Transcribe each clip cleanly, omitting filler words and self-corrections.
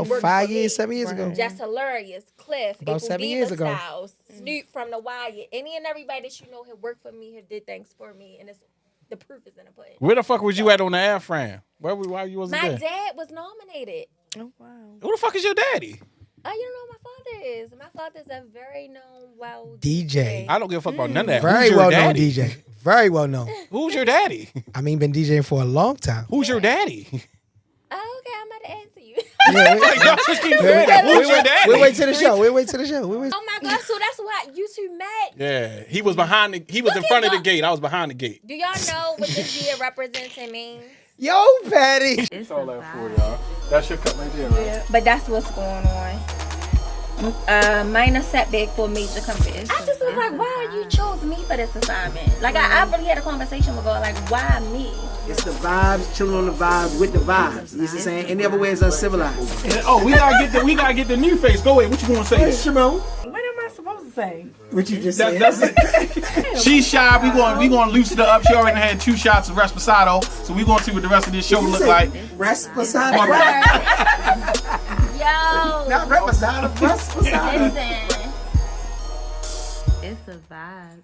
About worked 5 for years, me. 7 years ago. Just Hilarious, Cliff, About April 7 Diva years ago. Styles, Snoop from The Wire. Any and everybody that you know had worked for me, had did things for me, and it's the proof is in the pudding. Where the fuck was you at on the air frame? Why you wasn't My there? dad was nominated. Oh wow. Who the fuck is your daddy? Oh, you don't know who my father is. My father is a very known, DJ. I don't give a fuck about none of that. Very Who's your well known daddy? DJ. Very well known. Who's your daddy? I mean, been DJing for a long time. Who's your daddy? Oh, okay, I'm about to answer you. Yeah, Like, y'all just keep saying that. Who's your daddy? we'll wait till the show. We'll wait till the show. We'll wait. Oh my God, so that's why you two met. Yeah, he was behind the. He was in front of the gate. I was behind the gate. Do y'all know what this year represents and means? Yo, Patty. It's all that for y'all. That's your cup right there, right? But that's what's going on. Minor setback for major compass. I just was like, why you chose me for this assignment? Like, I really had a conversation with her, like, why me? It's the vibes, chilling on the vibes with the vibes. You know what I'm saying? Any other way is uncivilized. Oh, we gotta get the new face. Go ahead. What you gonna say? Hey, Simone, What am I supposed to say? what you just said? That's it. She's shy. We gonna loosen her up. She already had 2 shots of Resposado, so we gonna see what the rest of this show look like. Resposado. Yo, Not Resposado, Resposado. listen. It's a vibe.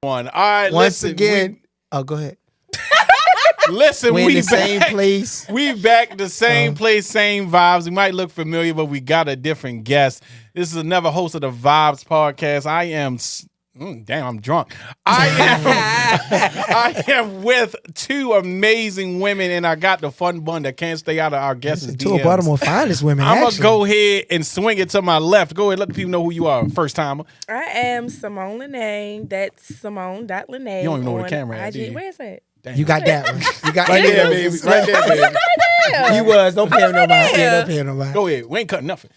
All right. Once listen, again. Oh, go ahead. Listen, We're in we the same back. place. We back, the same place, same vibes. We might look familiar, but we got a different guest. This is another host of the Vibes podcast. I am, damn, I'm drunk. I am with 2 amazing women, and I got the fun bun that can't stay out of our guests' DMs. 2 of Baltimore finest women. I'm gonna actually. go ahead and swing it to my left. Go ahead, let the people know who you are. First timer. I am Simone Lane. That's Simone.Lane. You don't even know where the on camera at, do IG. you? Where is it? Damn. You got that one. You got Right there, baby. Right there, baby. You was. Don't pay him nobody. Yeah, don't pay him nobody. Go ahead. We ain't cutting nothing.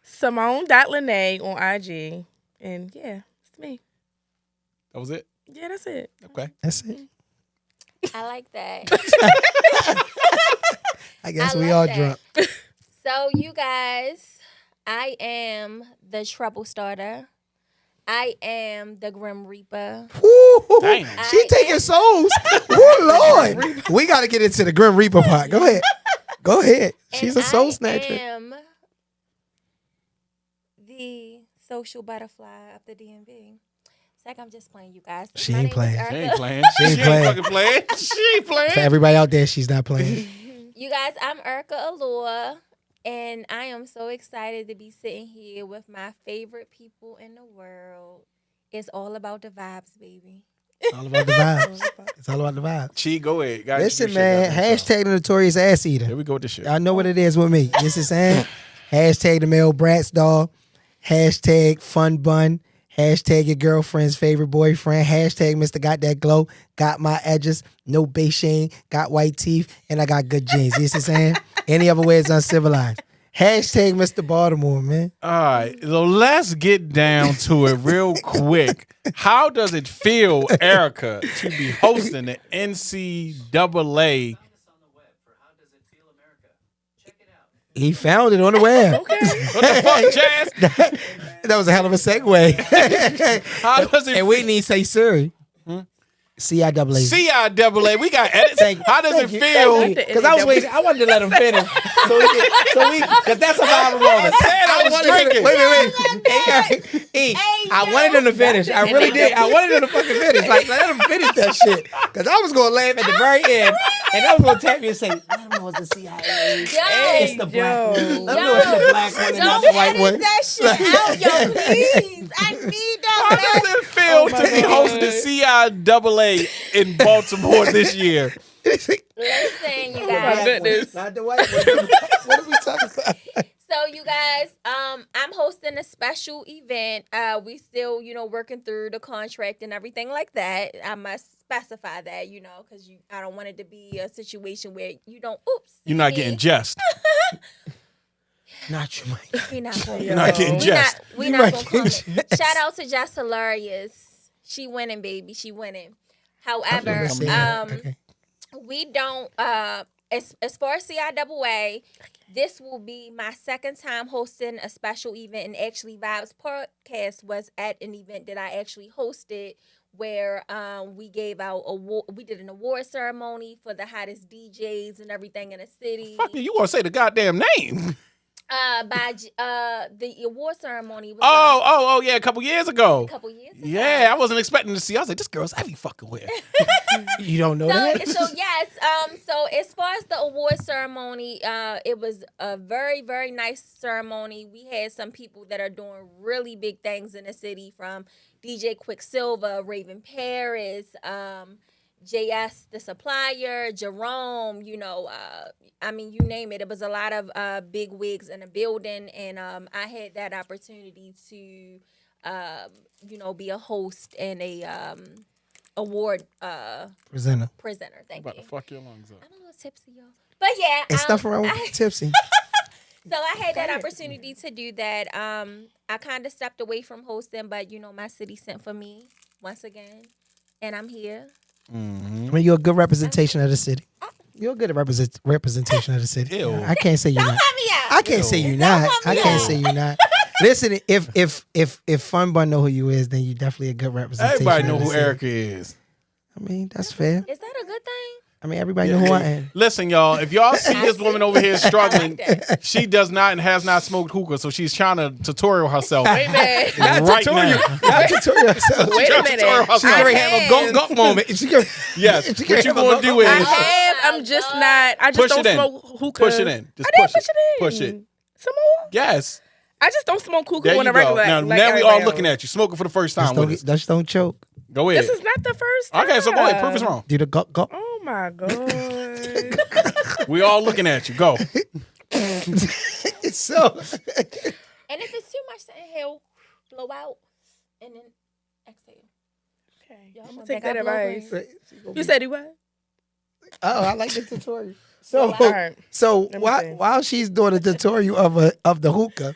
Simone.Lane on IG. And yeah, it's me. That was it. Yeah, that's it. Okay. That's it. I like that. I guess I we like all that. drunk. So, you guys, I am the trouble starter. I am the Grim Reaper. Woo. Damn. She taking souls. Oh Lord. We got to get into the Grim Reaper part. Go ahead. Go ahead. She's a soul snatcher. I am the social butterfly of the DMV. It's like I'm just playing, you guys. She My ain't name is playing. She Erica. ain't playing. She ain't She playing. ain't fucking playing. She ain't playing. For everybody out there, she's not playing. You guys, I'm Erica Allure, and I am so excited to be sitting here with my favorite people in the world. It's all about the vibes, baby. All about the vibes. It's all about the vibes. She go ahead. Gotta Listen, do shit man. out there, so. Hashtag the notorious ass eater. Here we go with this shit. I know what it is with me. This is saying hashtag the male brats doll. Hashtag fun bun. Hashtag your girlfriend's favorite boyfriend. Hashtag Mr. Got That Glow. Got my edges. No Beijing. Got white teeth. And I got good jeans. You see what I'm saying? Any other way is uncivilized. Hashtag Mr. Baltimore, man. All right, so let's get down to it real quick. How does it feel, Erica, to be hosting the NCAA? He found it on the web. What the fuck, Jazz? That was a hell of a segue. How does it And we need to say Siri. CIAA. CIAA? We got edits. How does it feel? Because I was waiting. I wanted to let him finish. Because that's a vibe moment. I was drinking. Wait. I wanted him to finish. I really did. I wanted him to fucking finish. Like, let him finish that shit. Because I was going to laugh at the very end. And I was going to tap me and say, I don't know what's the CIA. It's the black one. Let me know it's the black one and not the white one. That shit out, yo, please. I need How that. does it feel to be hosting the CIAA in Baltimore this year? Listen, you my guys. goodness. Not the white one. What are we talking about? So, you guys, I'm hosting a special event. We still, working through the contract and everything like that. I must specify that, because I don't want it to be a situation where you don't. Oops. You're not getting jest. Not you, Mike. We not going. You're not getting jest. We not going to comment. Shout out to Just Hilarious. She winning, baby. She winning. However, Okay. we don't. As far as CIAA, this will be my second time hosting a special event, and actually, Vibes Podcast was at an event that I actually hosted, where we gave out we did an award ceremony for the hottest DJs and everything in the city. Fuck you want to say the goddamn name? The award ceremony was Oh, yeah, a couple years ago. a couple years ago. Yeah, I wasn't expecting to see. I was like, this girl's heavy fucking weird. You don't know that? So yes, so as far as the award ceremony, it was a very, very nice ceremony. We had some people that are doing really big things in the city, from DJ Quicksilver, Raven Paris, JS the Supplier, Jerome, you name it. It was a lot of big wigs in the building, and I had that opportunity to be a host and a award Presenter. Thank About you. to fuck your lungs up. I'm a little tipsy, y'all. But yeah, It's nothing wrong with tipsy. so I had that opportunity to do that. I kind of stepped away from hosting, but my city sent for me once again, and I'm here. I mean, you're a good representation of the city. You're a good representation of the city. Ew. I can't say you're Don't not. help me out. I can't say you're not. I can't say you're not. Listen, if Fun Bun know who you is, then you definitely a good representation. Everybody know of the who city. Erica is. I mean, that's fair. Is that a good thing? I mean, everybody know who I am. Listen, y'all, if y'all see this woman over here struggling, like that. she does not and has not smoked hookah, so she's trying to tutorial herself Wait a minute. right now. Wait a minute. She gonna have a go moment. Yes, what you gonna do is I'm just not. I just push don't it in. smoke hookah. Push it in. Just I did push push it in. Push it. Some more. Yes. I just don't smoke hookah There on you a go. regular. Now, like now we all everybody looking else. at you, smoking for the first time with us. Just don't choke. Go ahead. This is not the first time. Okay, so go ahead. Prove us wrong. Do the go. Oh my god. We all looking at you. Go. So And if it's too much to inhale, blow out, and then exhale. Okay. Y'all I'm gonna gonna take think that I blow advice. green? You said he what? Oh, I like the tutorial. So, All right. so Let me see. while she's doing a tutorial of the hookah,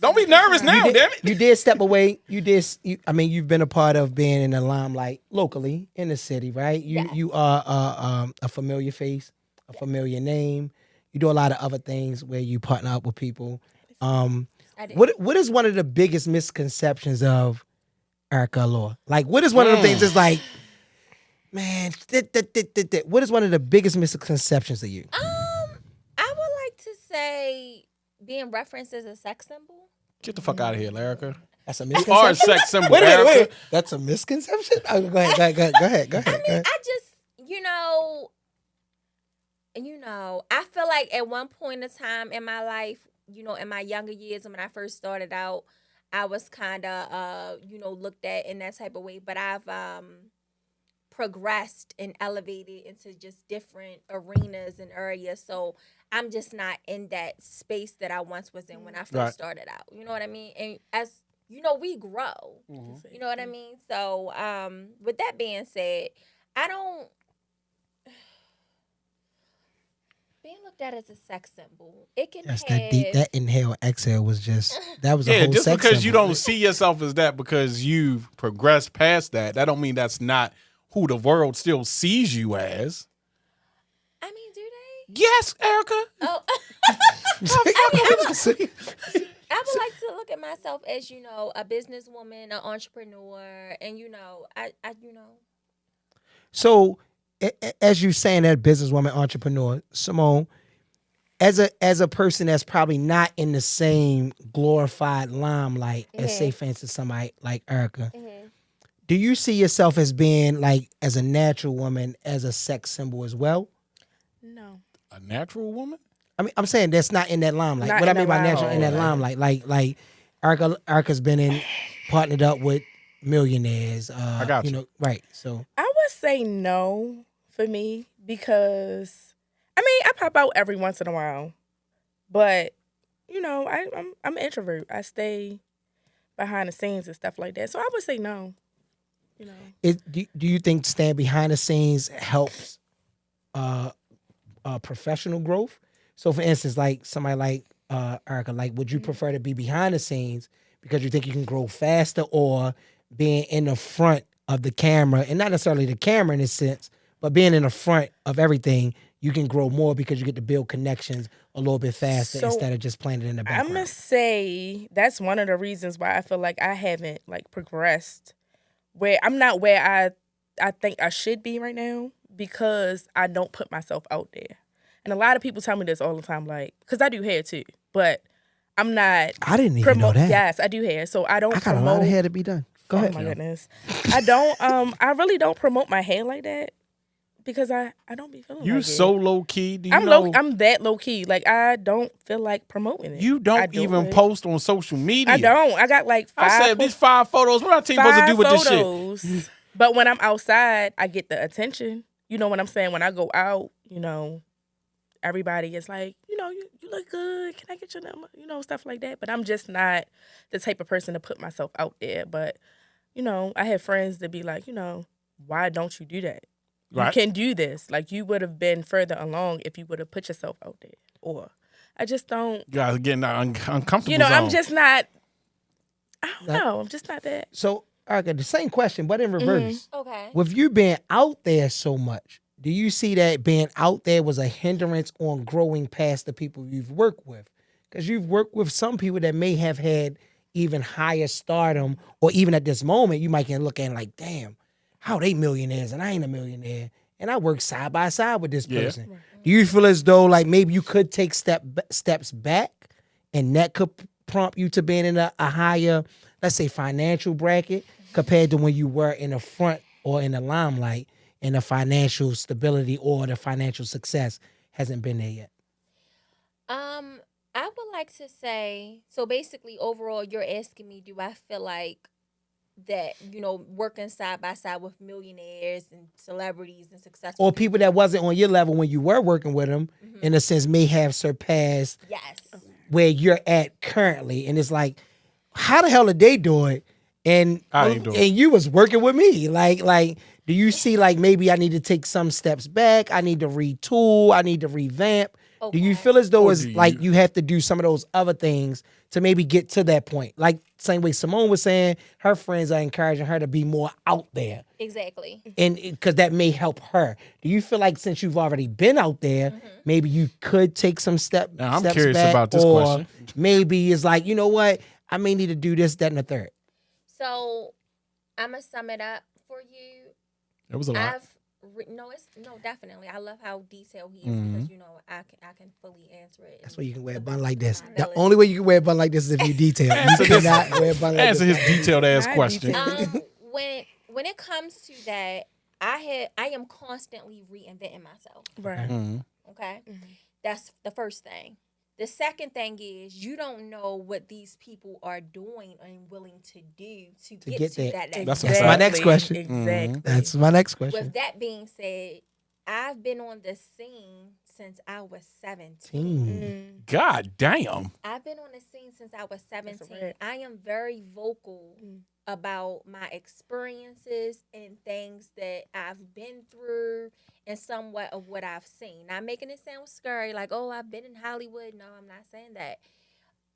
Don't be nervous now, damn it. you did step away. I mean, you've been a part of being in the limelight locally in the city, right? You are a familiar face, a familiar name. You do a lot of other things where you partner up with people. I did. What is one of the biggest misconceptions of Erica Allure? Like, what is one of the things that's like, man, what is one of the biggest misconceptions of you? I would like to say being referenced as a sex symbol. Get the fuck out of here, Erica. That's a You misconception. are a sex symbol, Wait a minute, Erica. That's a misconception? Oh, go ahead. Go ahead. I just, I feel like at one point in time in my life, in my younger years when I first started out, I was kind of, looked at in that type of way. But I've progressed and elevated into just different arenas and areas. So I'm just not in that space that I once was in when I first Right. started out. You know what I mean? And as we grow. You know what I mean? So with that being said, I don't being looked at as a sex symbol. It can That's have that deep. That inhale, exhale was just that was a Yeah, whole just sex because you symbol. don't see yourself as that because you've progressed past that don't mean that's not who the world still sees you as. I mean, do they? Yes, Erica. Oh, I would like to look at myself as, a businesswoman, an entrepreneur, and I So, as you saying that businesswoman, entrepreneur, Simone, as a person that's probably not in the same glorified limelight as, say, for instance, somebody like Erica, do you see yourself as being like as a natural woman, as a sex symbol as well? No. A natural woman? I mean, I'm saying that's not in that limelight. Not What I in mean the by natural, in that limelight. limelight, like Erica's been partnered up with millionaires. I got you. Right? So I would say no for me because I pop out every once in a while, but I'm an introvert. I stay behind the scenes and stuff like that. So I would say no. do you think staying behind the scenes helps professional growth? So, for instance, like somebody like Erica, like, would you prefer to be behind the scenes because you think you can grow faster, or being in the front of the camera, and not necessarily the camera in a sense, but being in the front of everything, you can grow more because you get to build connections a little bit faster So, instead of just playing it in the I'm background? gonna say that's one of the reasons why I feel like I haven't progressed. Where I'm not where I think I should be right now because I don't put myself out there. And a lot of people tell me this all the time, because I do hair too. but I'm not. I didn't even know that. Yes, I do hair, so I don't. I got a lot of hair to be done. Go ahead. Oh my goodness, I don't. I really don't promote my hair like that because I don't be feeling. You like so it. low key. Do you know? I'm that low key. Like I don't feel like promoting it. You don't even post on social media. I don't. I got like 5. I said these 5 photos. What are you supposed to do with photos. this shit? But when I'm outside, I get the attention. You know what I'm saying? When I go out, everybody is like, you look good. Can I get your number? Stuff like that. But I'm just not the type of person to put myself out there. But, I have friends that be like, why don't you do that? Right. You can do this. Like, you would have been further along if you would have put yourself out there. Or I just don't. You guys are getting uncomfortable. I'm just not. I don't know. I'm just not that. So, Erica, the same question, but in reverse. Okay. With you being out there so much, do you see that being out there was a hindrance on growing past the people you've worked with? Because you've worked with some people that may have had even higher stardom, or even at this moment, you might can look at it like, damn, how they millionaires and I ain't a millionaire. And I work side by side with this person. Yeah. Do you feel as though like maybe you could take steps back and that could prompt you to being in a higher, let's say, financial bracket compared to when you were in the front or in the limelight and the financial stability or the financial success hasn't been there yet? I would like to say, so basically overall you're asking me, do I feel like that, working side by side with millionaires and celebrities and successful Or people that wasn't on your level when you were working with them, in a sense, may have surpassed where you're at currently. And it's like, how the hell did they do it? And you was working with me. Like, do you see like maybe I need to take some steps back? I need to retool. I need to revamp. Okay. Do you feel as though it's like you have to do some of those other things to maybe get to that point? Like same way Simone was saying, her friends are encouraging her to be more out there. Exactly. And because that may help her. Do you feel like since you've already been out there, maybe you could take some steps back? I'm curious about this or question. Maybe it's like, you know what? I may need to do this, that, and the third. So I'm going to sum it up for you. It was a lot. Definitely. I love how detailed he is because I can fully answer it. That's why you can wear a bun like this. The only way you can wear a bun like this is if you detail. You cannot wear a bun like Answer this. his detailed ass question. When it comes to that, I am constantly reinventing myself. Right. Okay, that's the first thing. The second thing is you don't know what these people are doing and willing to do to get to that next. That's my next question. Exactly. That's my next question. With that being said, I've been on the scene since I was 17. God damn. I've been on the scene since I was 17. Right. I am very vocal about my experiences and things that I've been through and somewhat of what I've seen. Not making it sound scary, like, oh, I've been in Hollywood. No, I'm not saying that.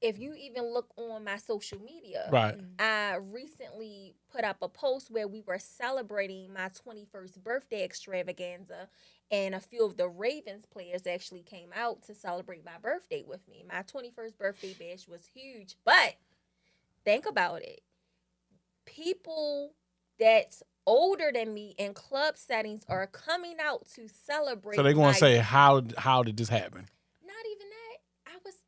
If you even look on my social media, Right. I recently put up a post where we were celebrating my 21st birthday extravaganza, and a few of the Ravens players actually came out to celebrate my birthday with me. My 21st birthday bash was huge, but think about it. People that's older than me in club settings are coming out to celebrate. So they're going to say, how did this happen? Not even that.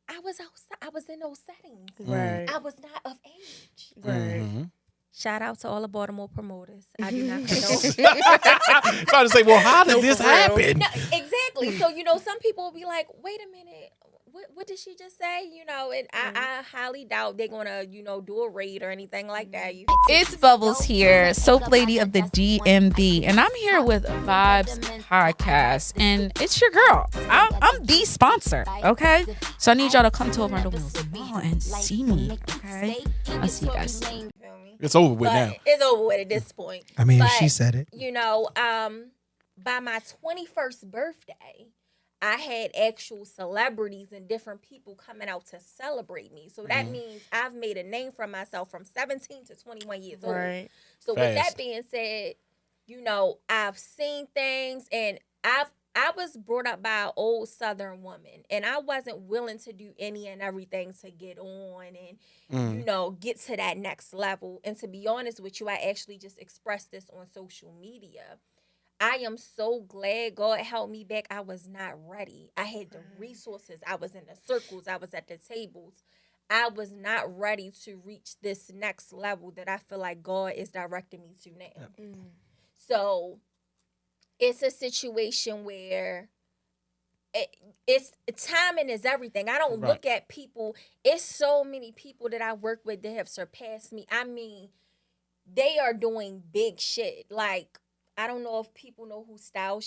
I was outside. I was in those settings. Right. I was not of age. Right. Shout out to all the Baltimore promoters. I do not condone. Trying to say, well, how did this happen? No, exactly. So, some people will be like, wait a minute. What did she just say? And I highly doubt they're going to, do a raid or anything like that. It's Bubbles here, soap lady of the DMV, and I'm here with Vibes Podcast, and it's your girl. I'm the sponsor, okay? So I need y'all to come to Orlando Mall and see me, okay? I'll see you guys. It's over with now. It's over with at this point. I mean, but, if she said it. By my 21st birthday, I had actual celebrities and different people coming out to celebrate me. So that means I've made a name for myself from 17 to 21 years old. Right. So with that being said, I've seen things, and I was brought up by an old Southern woman, and I wasn't willing to do any and everything to get on and, get to that next level. And to be honest with you, I actually just expressed this on social media. I am so glad God held me back. I was not ready. I had the resources. I was in the circles. I was at the tables. I was not ready to reach this next level that I feel like God is directing me to now. So it's a situation where it's timing is everything. I don't look at people. It's so many people that I work with that have surpassed me. I mean, they are doing big shit. Like, I don't know if people know who Style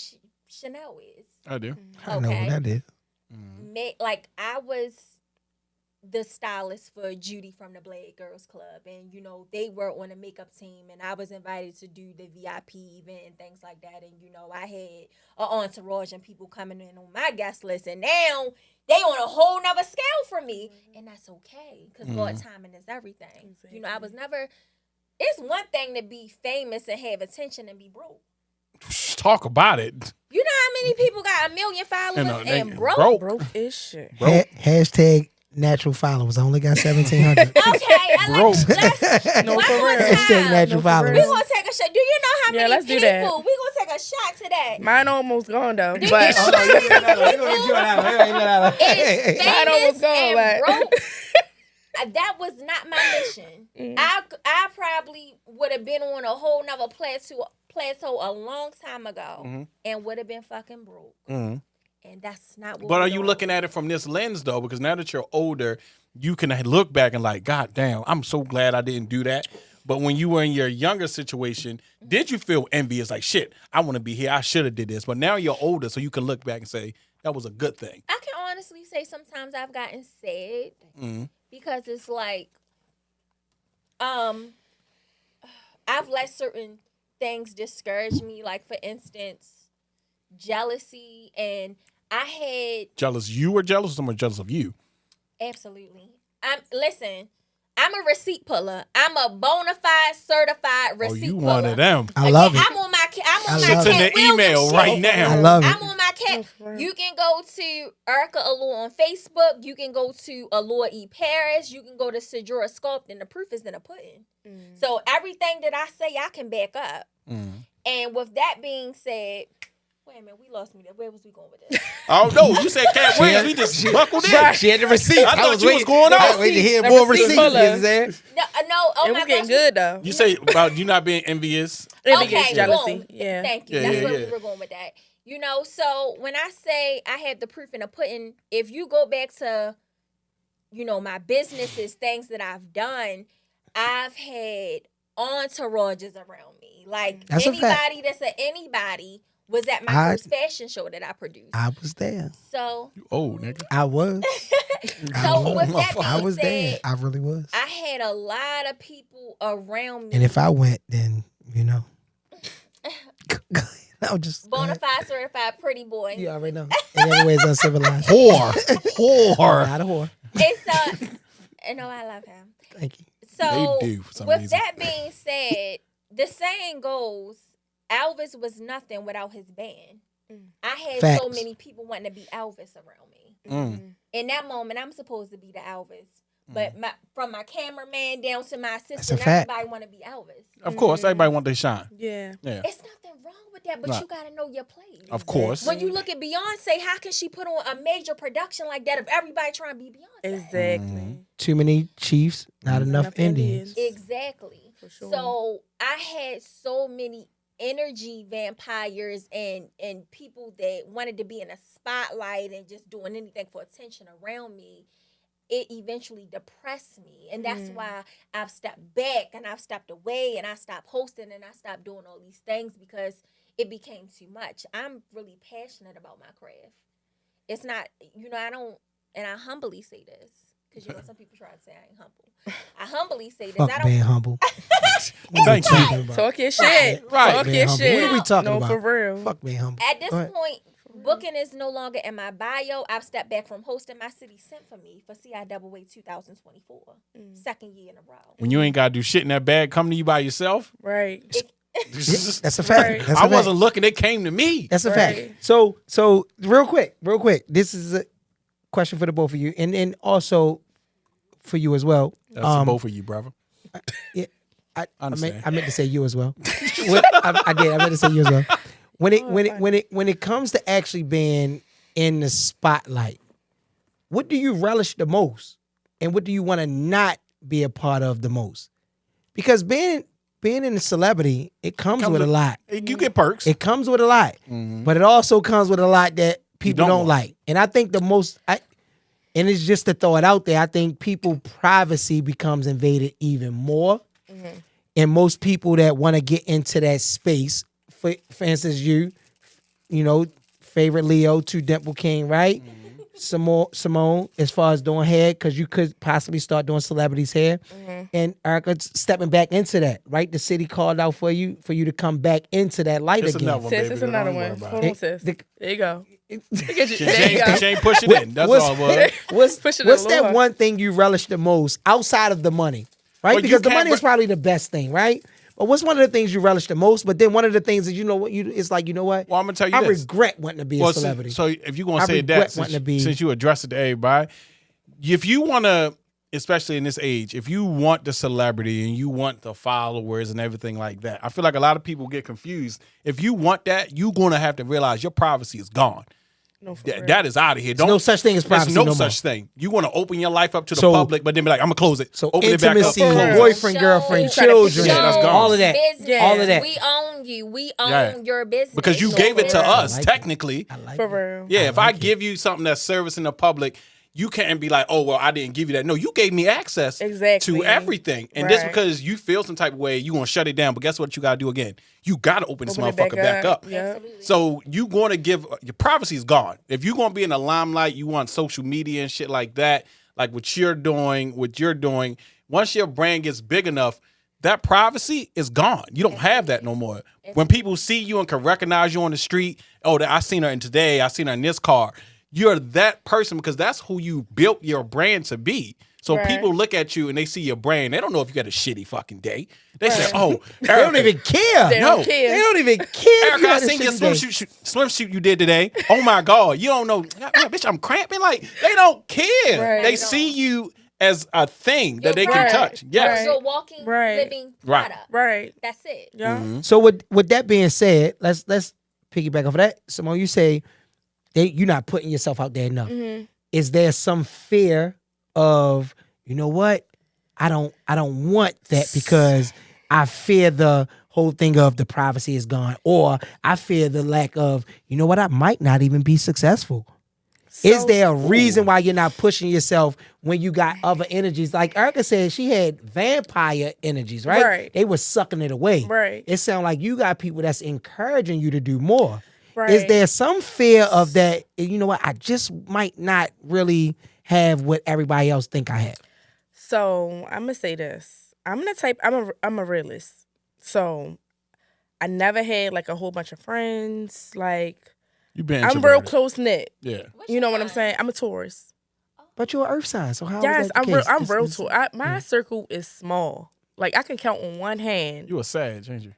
Chanel is. I do. I know what that is. Like, I was the stylist for Judy from the Blade Girls Club, and you know they were on a makeup team, and I was invited to do the VIP event and things like that, and you know I had an entourage and people coming in on my guest list, and now they on a whole nother scale for me, and that's okay because God timing is everything. Exactly. You know, I was never. It's one thing to be famous and have attention and be broke. Talk about it. You know how many people got 1 million followers and broke? Broke is shit. Hashtag natural followers. I only got 1,700. Okay, let's No, one for more real. time. Hashtag natural followers. We're going to take a shot. Do you know how many let's do people? that. We're going to take a shot to that. Mine almost gone though. Do you But know how many people is Mine almost famous gone, and but- broke? That was not my mission. I probably would have been on a whole nother plateau a long time ago and would have been fucking broke. And that's not what But we're are you doing. looking at it from this lens though? Because now that you're older, you can look back and like, God damn, I'm so glad I didn't do that. But when you were in your younger situation, did you feel envious? Like, shit, I want to be here. I should have did this. But now you're older, so you can look back and say that was a good thing. I can honestly say sometimes I've gotten sad because it's like, I've let certain things discourage me. Like, for instance, jealousy, and I had Jealous you or jealous of someone jealous of you? absolutely. I'm a receipt puller. I'm a bona fide certified receipt Oh, you puller. one of them. I love it. I'm on my love cat it. It's in the Williams email shit. right now. I love it. I'm on my cat. You can go to Erica Allure on Facebook. You can go to Allure E Paris. You can go to Sejura Sculpt, and the proof is in the pudding. So everything that I say, I can back up. And with that being said, wait a minute, we lost me there. Where was we going with this? Oh no, you said Cat Williams. We just buckled in. She had the receipts. I thought you was going on. I was waiting to hear The more receipt receipts. You know puller. what I'm saying? No. Oh it my was getting gosh. good though. You say about you not being envious. Okay, jealousy. boom. Yeah. Thank you. Yeah, That's yeah, where yeah. we were going with that. You know, so when I say I have the proof in the pudding, if you go back to, you know, my businesses, things that I've done, I've had entourages around me. Like That's a fact. anybody that's anybody was at my first fashion show that I produced. I was there. So You old nigga. I was. So with that being I was said, there. I really was. I had a lot of people around me. And if I went, then, you know. I'm just. bona fide certified pretty boy. You already know. In every way, it's uncivilized. Whore. Not a whore. It's no, I love him. Thank you. So They do for some with reason. that being said, the saying goes, Elvis was nothing without his band. I had so Facts. many people wanting to be Elvis around me. In that moment, I'm supposed to be the Elvis. But from my cameraman down to my assistant, fact. everybody want to be Elvis. Of course, everybody want their shine. Yeah. Yeah. It's nothing wrong with that, but Nah. you got to know your place. Of course. When you look at Beyonce, how can she put on a major production like that if everybody trying to be Beyonce? Exactly. Too many chiefs, not enough Indians. Exactly. For sure. So I had so many energy vampires and people that wanted to be in a spotlight and just doing anything for attention around me. It eventually depressed me. And that's why I've stepped back and I've stepped away and I stopped hosting and I stopped doing all these things because it became too much. I'm really passionate about my craft. It's not, you know, I don't, and I humbly say this, because, you know, some people try to say I ain't humble. I humbly say this. Fuck I don't, being humble. Thank you. Talk your shit. Right. Talk Being your humble. shit. What are we talking no, about? for real. Fuck being humble. At this Go ahead. point, booking is no longer in my bio. I've stepped back from hosting. My city sent for me for CIAA 2024. Second year in a row. When you ain't got to do shit in that bag, come to you by yourself. Right. That's a fact. Right. That's a I fact. wasn't looking. It came to me. That's a Right. fact. So real quick. This is a question for the both of you, and also for you as well. That's both of you, brother. Yeah, I understand. meant to say you as well. I did. I meant to say you as well. when it comes to actually being in the spotlight, what do you relish the most, and what do you want to not be a part of the most? Because being in a celebrity, it comes with a lot. You get perks. It comes with a lot, but it also comes with a lot that people don't like. And I think and it's just to throw it out there, I think people privacy becomes invaded even more. And most people that want to get into that space, for instance, you know, favorite Leo, 2 Dimple King, right? Simone, as far as doing hair, because you could possibly start doing celebrities' hair. And Erica stepping back into that, right? The city called out for you to come back into that light It's again. another one, Sis, baby. it's Don't another worry one. about Hold it. on, sis. The- There you go. There you She go. ain't pushing it. That's all it was. Push it What's a that little. one thing you relish the most outside of the money, right? Well, you because the can't money is probably the best thing, right? But what's one of the things you relish the most? But then one of the things is, you know what, it's like, you know what? Well, I'm gonna tell you I this. regret wanting to be a celebrity. So if you're gonna I say regret that, wanting to be- since you address it to everybody, if you wanna, especially in this age, if you want the celebrity and you want the followers and everything like that, I feel like a lot of people get confused. If you want that, you're gonna have to realize your privacy is gone. No, for real. That is out of here. There's no such thing as privacy There's no no such thing. You want to open your life up to the So- public, but then be like, I'm gonna close it. So open it back up. intimacy, Close it. boyfriend, Show- girlfriend, Try to children, Yeah, that's gone. all of that. Business. All of that. We own you. We own Yeah. your business. Because you So gave it to real. us, I like it. technically. I like For it. real. Yeah, if I give you something that's servicing the public, you can't be like, oh, well, I didn't give you that. No, you gave me access Exactly. to everything. And just Right. because you feel some type of way, you going to shut it down. But guess what you got to do again? You got to open this Open it motherfucker back up. Yeah. Absolutely. So you going to give, your privacy is gone. If you're going to be in the limelight, you want social media and shit like that, like what you're doing, once your brand gets big enough, that privacy is gone. You don't have that no more. When people see you and can recognize you on the street, oh, I seen her in today, I seen her in this car. You're that person because that's who you built your brand to be. So Right. people look at you and they see your brand. They don't know if you got a shitty fucking day. They say, Right. oh, They don't even care. They No. don't care. They don't even care. if Erica, you I had a seen your shitty day. swimsuit you did today. Oh my God. You don't know. Yeah, bitch, I'm cramping. Like, they don't care. Right. They They see don't. you as a thing that they can Right. touch. Yes. Right. You're a walking, Right. living Right. product. Right. That's it. Yeah. Mm-hmm. So with that being said, let's piggyback off of that. Simone, you say you're not putting yourself out there enough. Is there some fear of, you know what? I don't want that because I fear the whole thing of the privacy is gone, or I fear the lack of, you know what? I might not even be successful. Is there a reason why you're not pushing yourself when you got other energies? Like Erica said, she had vampire energies, right? Right. They were sucking it away. Right. It sounds like you got people that's encouraging you to do more. Right. Is there some fear of that? You know what? I just might not really have what everybody else think I have. So I'm gonna say this. I'm a realist. So I never had like a whole bunch of friends. Like You been I'm real introverted. close knit. Yeah. What's You your know what I'm sign? saying? I'm a Taurus. But you're an earth sign, so how Yes, is that the I'm real. case? I'm It's- real it's- Taurus. My circle is small. Like I can count on one hand. You a Sag, ain't you?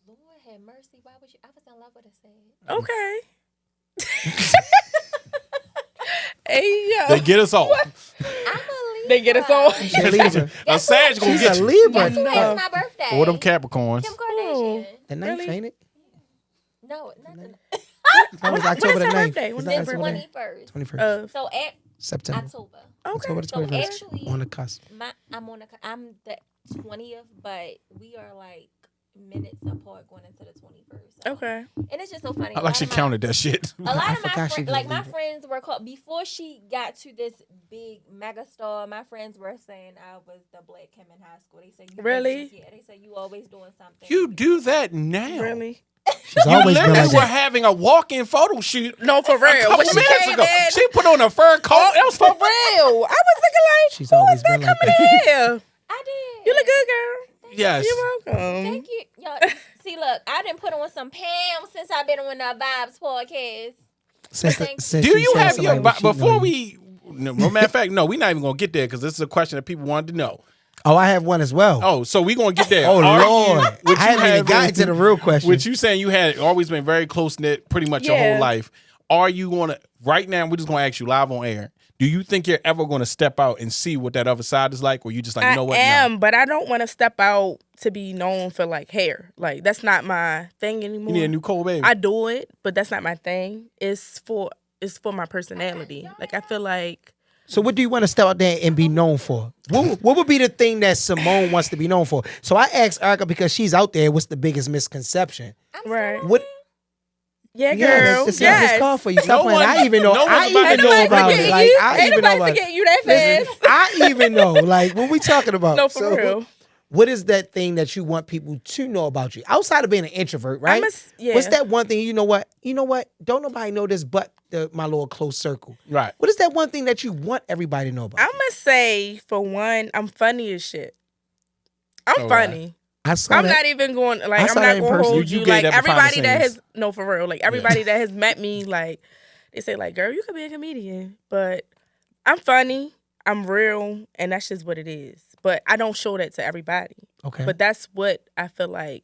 Lord have mercy. Why would you? I was in love with a Sag. Okay. Hey yo. They get us all. I'm a Libra. They get us all. She's a Libra. A Sag gonna She's get a you. Libra. Guess who has my birthday? Or them Capricorns. Kim Kardashian. The ninth, Really? ain't it? No, nothing. That was When October is the her 9th. birthday? Was When that is The her October birthday? 21st. 21st. So at September. October. October the So 21st. actually, On the cusp. I'm the 20th, but we are like minutes apart going into the 21st. So. Okay. And it's just so funny. I like she counted that shit. A lot I of my forgot she friends, was like my Libra. friends were called before she got to this big mega star. My friends were saying I was the black Kim in high school. They say you Really? always- yeah, they say you always doing something. You do that now. Really? She's You always been literally like were that. having a walk-in photo shoot No, for a real. couple When she minutes came ago. in, She put on a fur coat. That was for real. I was looking like, She's who always is that been like coming that. here? I did. You look good, girl. Yes. You're welcome. Thank you. Y'all, see, look, I didn't put on some pounds since I've been on the Vibes podcast. Since Do she you said have your somebody was cheating on before you. we? No, matter of fact, no, we're not even gonna get there because this is a question that people wanted to know. Oh, I have one as well. Oh, so we gonna get there. Oh, Are Lord. would I haven't even have- gotten to the real question. With you saying you had always been very close knit, pretty much your Yeah. whole life. Are you gonna right now? We're just gonna ask you live on air. Do you think you're ever going to step out and see what that other side is like, or you just like, you know what? I am, No. but I don't want to step out to be known for like hair. Like that's not my thing anymore. You need a new cold baby. I do it, but that's not my thing. It's for my personality. Like I feel like. So what do you want to step out there and be known for? What would be the thing that Simone wants to be known for? So I asked Erica because she's out there. What's the biggest misconception? Right. What? Yeah, Yes, girl. it's not just call for you. Stop No playing. one- I even know. no I one's about even to know forget about it. you. Like I Ain't even know nobody about forget it. you that fast. Listen, I even know. Like what we talking about? No, for real. What is that thing that you want people to know about you outside of being an introvert? Right. Yeah. What's that one thing? You know what? Don't nobody know this but my little close circle. Right. What is that one thing that you want everybody to know about? I'm gonna say for one, I'm funny as shit. I'm Oh, funny. I saw I'm that. not even going I like I'm saw not that in gonna person. hold You you. gave Like that behind the everybody that scenes. has no for real. Like everybody that has met me, like they say, like, girl, you could be a comedian. But I'm funny, I'm real, and that's just what it is. But I don't show that to everybody. Okay. But that's what I feel like.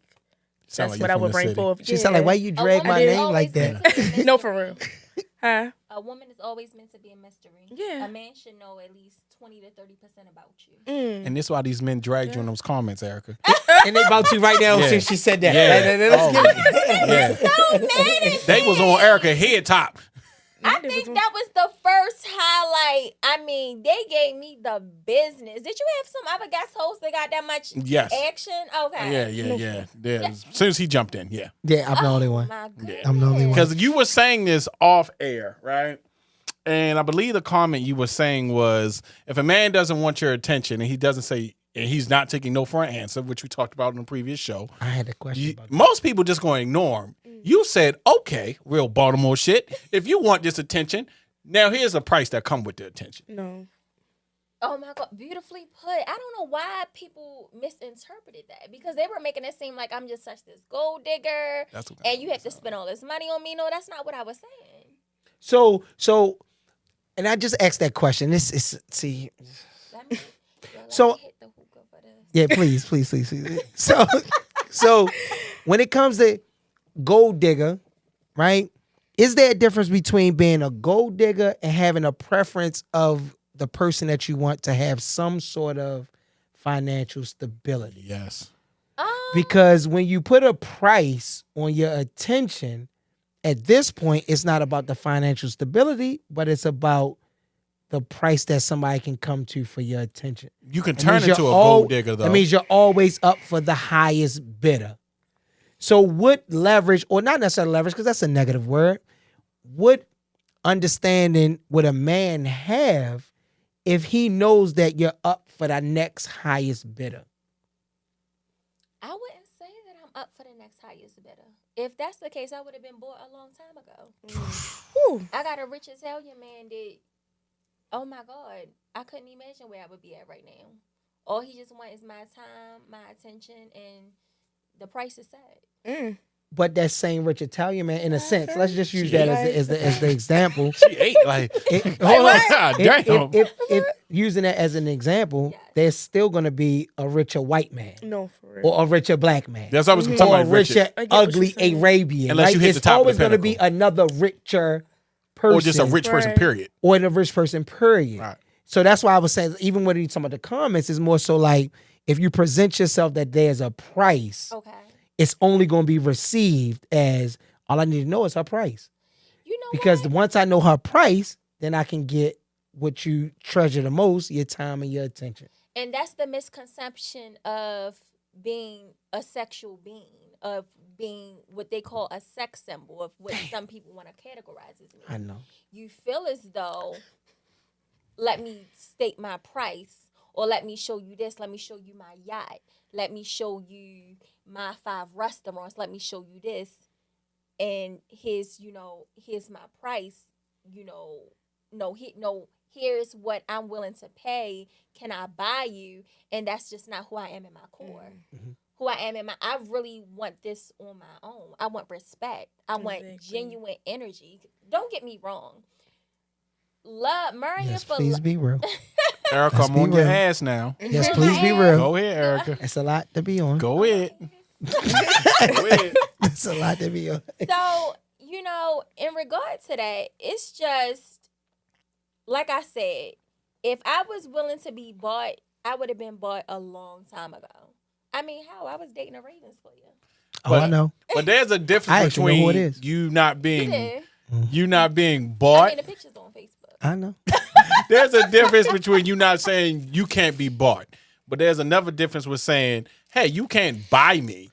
Sound That's like what you're I from would the bring city. forth. She sound like, why you drag my woman is name like always meant that? to be a mystery. No, for real. Huh? A woman is always meant to be a mystery. Yeah. A man should know at least 20 to 30% about you. And this is why these men dragged you in those comments, Erica. And they about to right now Yeah. since she said that. Yeah. Let's get it. Yeah. So mad at They was on Erica head top. I think that was the first highlight. I mean, they gave me the business. Did you have some other guest hosts that got that much Yes. action? Okay. Yeah. As soon as he jumped in, yeah. Yeah, I'm the only one. My goodness. I'm the only one. Because you were saying this off air, right? And I believe the comment you were saying was, if a man doesn't want your attention and he doesn't say, and he's not taking no for an answer, which we talked about in the previous show, I had a question about that. most people just going to ignore him. You said, okay, real Baltimore shit. If you want this attention, now here's a price that come with the attention. No. Oh my God, beautifully put. I don't know why people misinterpreted that because they were making it seem like I'm just such this gold digger That's what and you have to spend all this money on me. No, that's not what I was saying. So, and I just asked that question. This is see. Let me So- hit the hookah for this. Yeah, please. So when it comes to gold digger, right? Is there a difference between being a gold digger and having a preference of the person that you want to have some sort of financial stability? Yes. Because when you put a price on your attention, at this point, it's not about the financial stability, but it's about the price that somebody can come to for your attention. You can That turn means into a you're gold digger, though. That means you're always up for the highest bidder. So what leverage, or not necessarily leverage, because that's a negative word, what understanding would a man have if he knows that you're up for the next highest bidder? I wouldn't say that I'm up for the next highest bidder. If that's the case, I would have been bought a long time ago. I got a rich Italian man that, oh my God, I couldn't imagine where I would be at right now. All he just wants is my time, my attention, and the price is set. But that same rich Italian man, in a sense, let's just use that as the example. She ate like, Hold on. God damn. If using that as an example, Yes. there's still going to be a richer white man No, for real. or a richer black man. That's always or talking a about richer. richer, I get what ugly you're saying. Arabian. Unless right? you hit It's the top of the always going to be pinnacle. another richer person. Or just a rich person, Right. period. Or the rich person, period. Right. So that's why I was saying, even when you talking about the comments, it's more so like if you present yourself that there's a price, Okay. it's only going to be received as all I need to know is her price. You know Because what? once I know her price, then I can get what you treasure the most, your time and your attention. And that's the misconception of being a sexual being, of being what they call a sex symbol, of what some people want to categorize as me. I know. You feel as though, let me state my price, or let me show you this, let me show you my yacht, let me show you my 5 restaurants, let me show you this, and here's my price, here's what I'm willing to pay, can I buy you? And that's just not who I am in my core. Mm-hmm. Who I am I really want this on my own. I want respect. I want Exactly. genuine energy. Don't get me wrong. Love, marrying Yes, for please love. be real. Erica, Let's I'm be on your real. ass now. Yes, please be real. Go ahead, Erica. It's a lot to be on. Go ahead. Go ahead. It's a lot to be on. So, in regard to that, it's just like I said, if I was willing to be bought, I would have been bought a long time ago. I mean, I was dating a Ravens player. Oh, I know. But there's a I difference actually know who it between is. you not being I bought. mean, the picture's on Facebook. I know. There's a difference between you not saying you can't be bought, but there's another difference with saying, hey, you can't buy me,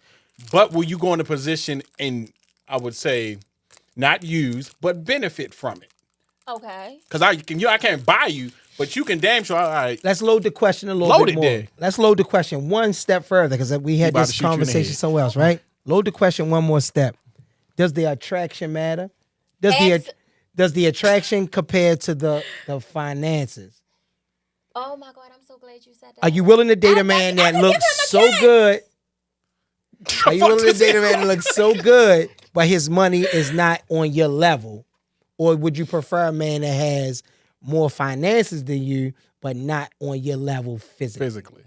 but will you go in a position and I would say not use, but benefit from it? Okay. Because I can't buy you, but you can damn sure. All right, Let's load the question a little Load bit it more. there. Let's load the question one step further because we had about to this shoot you in the conversation head. somewhere else, right? Load the question one more step. Does the attraction matter? Does the attraction compare to the finances? Oh my God, I'm so glad you said that. Are you willing to date a man that looks so good? Are you willing to date a man that looks so good, but his money is not on your level? Or would you prefer a man that has more finances than you, but not on your level physically?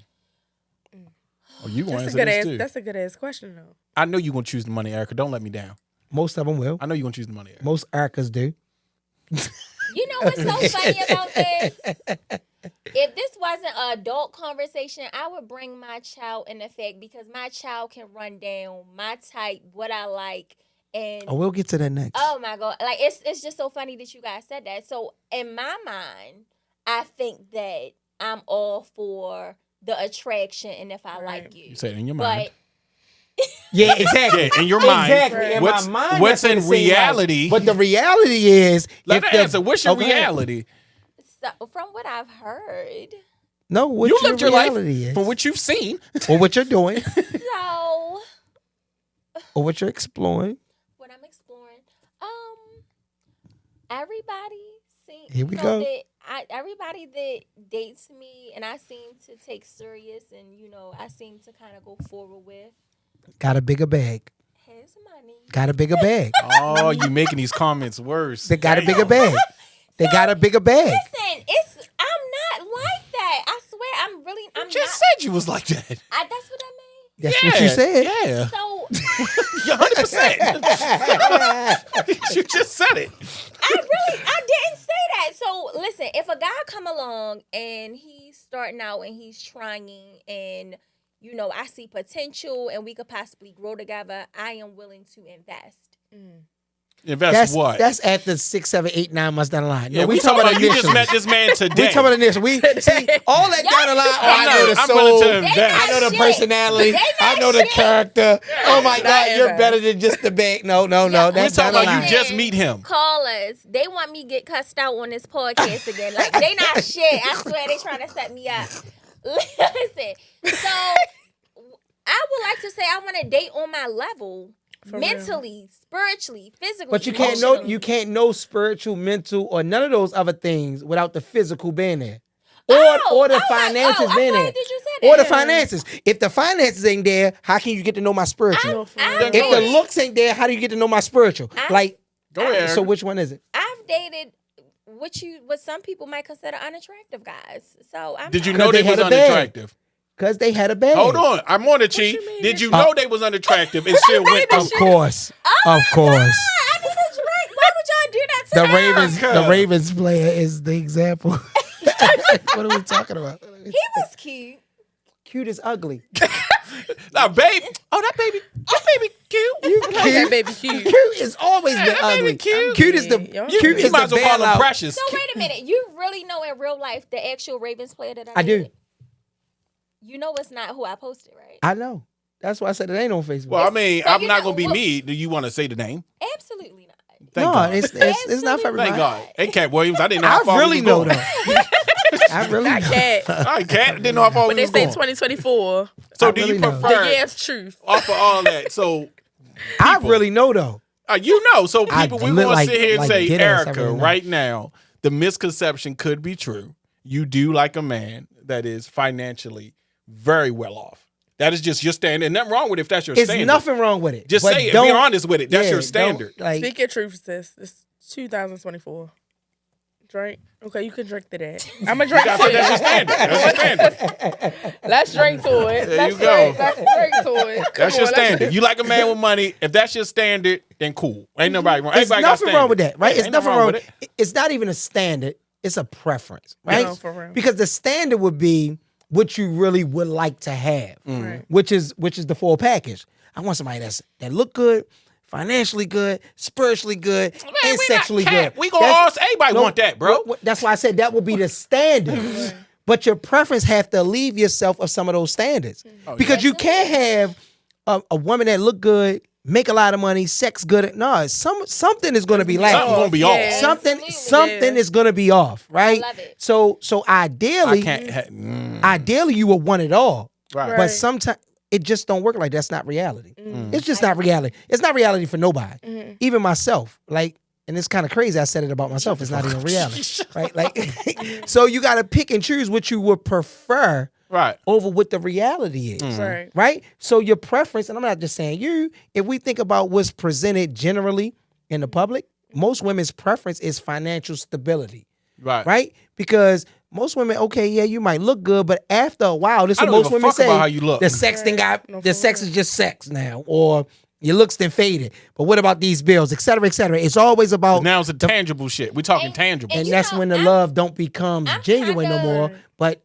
Oh, you want That's to a answer good this ass. too. That's a good ass question though. I know you're going to choose the money, Erica. Don't let me down. Most of them will. I know you're going to choose the money, Erica. Most Ericas do. You know what's so funny about this? If this wasn't an adult conversation, I would bring my child in effect because my child can run down my type, what I like, and Oh, we'll get to that next. oh my God, like it's just so funny that you guys said that. So in my mind, I think that I'm all for the attraction and if I like you. You said it in your mind. Yeah, exactly. Yeah, in your mind. Exactly. In What's- my mind, what's that's in what it seems like. reality- But the reality is, Let if her the- answer. What's your Oh, go ahead. reality? So from what I've heard, No, what You your lived your life reality is, from what you've seen. or what you're doing, so or what you're exploring. what I'm exploring, everybody seems Here we go. everybody that dates me and I seem to take serious and I seem to kind of go forward with Got a bigger bag. has money. Got a bigger bag. Oh, you making these comments worse. They got a bigger Damn. bag. They got a bigger bag. Listen, I'm not like that. I swear, I'm Just not. said you was like that. That's what I mean. That's what you said. Yeah. So 100%. You just said it. I didn't say that. So listen, if a guy come along and he's starting out and he's trying and I see potential and we could possibly grow together, I am willing to invest. Invest what? That's after 6, 7, 8, 9 months down the line. No, yeah, we talking about you just met this man today. We talking about initial. We see all that down the line. Oh, I know the I'm soul. willing to invest. I know the Shit. personality. They I not know the shit. character. Oh my Not God, you're invest. better than just the bag. No. We That's down talking the about line. you just meet him. Callers, they want me to get cussed out on this podcast again. Like they not shit. I swear they trying to set me up. Listen, so I would like to say I want to date on my level. For mentally, spiritually, physically. But you can't know spiritual, mental, or none of those other things without the physical being there. Or the finances being there. Did you say Or that? the finances. If the finances ain't there, how can you get to know my spiritual? I've If the dated- looks ain't there, how do you get to know my spiritual? Go ahead. So which one is it? I've dated what some people might consider unattractive guys. So Did you Because know they they was had a bag. unattractive? Because they had a bag. Hold on, I'm on it, Chi. you mean? Did you know they was unattractive and still went Of through? course. Of course. I need a drink. Why would y'all do that to The them? the Ravens player is the example. What are we talking about? He was cute. Cute is ugly. Now, babe. Oh, that baby cute. Okay, baby, cute. Cute is always been that baby ugly. cute. Cute is the You cute You is might the as well call him bailout. Precious. So wait a minute. You really know in real life the actual Ravens player that I do. dated? You know it's not who I posted, right? I know. That's why I said it ain't on Facebook. Well, I mean, So I'm you not know gonna be what- me. Do you want to say the name? Absolutely not. Thank no, God. it's not for everybody. Thank God. Hey, Cat Williams, I didn't know how I far really we know was though. going. I really Not know. cat. All right, Cat, didn't know how far But we they was say going. 2024. So I do really you know. The prefer year's truth. off of all that? So I people. really know though. You know, so I people, we look want to like- sit here and like say, dead ass, I Erica, really know. right now, the misconception could be true. You do like a man that is financially very well off. That is just your standard. And nothing wrong with it if that's your It's standard. nothing wrong with it. Just But say it. Be don't- honest with it. That's yeah, your don't, standard. Like, Speak your truth, sis. It's 2024. Drink. Okay, you can drink to that. I'm a drink That's to your it. standard. That's your standard. Let's drink to it. There Let's you go. Let's drink to it. Come That's your on, let's standard. drink. You like a man with money. If that's your standard, then cool. Ain't nobody wrong. There's Everybody got nothing wrong with standards. that, right? Yeah, It's ain't nothing wrong with with it. It's not even a standard. it's a preference, right? No, for real. Because the standard would be what you really would like to have, Right. which is the full package. I want somebody that look good, financially good, spiritually good, and we sexually not cat. good. We gonna ask everybody want that, bro. That's why I said that would be the standard. But your preference have to alleviate yourself of some of those standards. Because you can't have a woman that look good, make a lot of money, sex good. No, something is going to be lacking. Something gonna be off. Yeah. Something is going to be off, right? love it. So ideally, ideally you would want it all. Right. But sometimes it just don't work like that. That's not reality. It's just not reality. It's not reality for nobody. Even myself. Like, and it's kind of crazy I said it about myself. It's not even reality. Right? Like so you gotta pick and choose what you would prefer Right. over what the reality is. Right. Right? So your preference, and I'm not just saying you, if we think about what's presented generally in the public, most women's preference is financial stability. Right. Right? Because most women, okay, yeah, you might look good, but after a while, this is I what don't most give a women fuck say. about how you look. The sex thing No, the for sex real. is just sex now, or your looks then faded. But what about these bills, et cetera, et cetera? It's always about, Now it's a tangible shit. We talking And- tangible. and you that's know, when the I'm- love don't become I'm genuine no kinda- more, but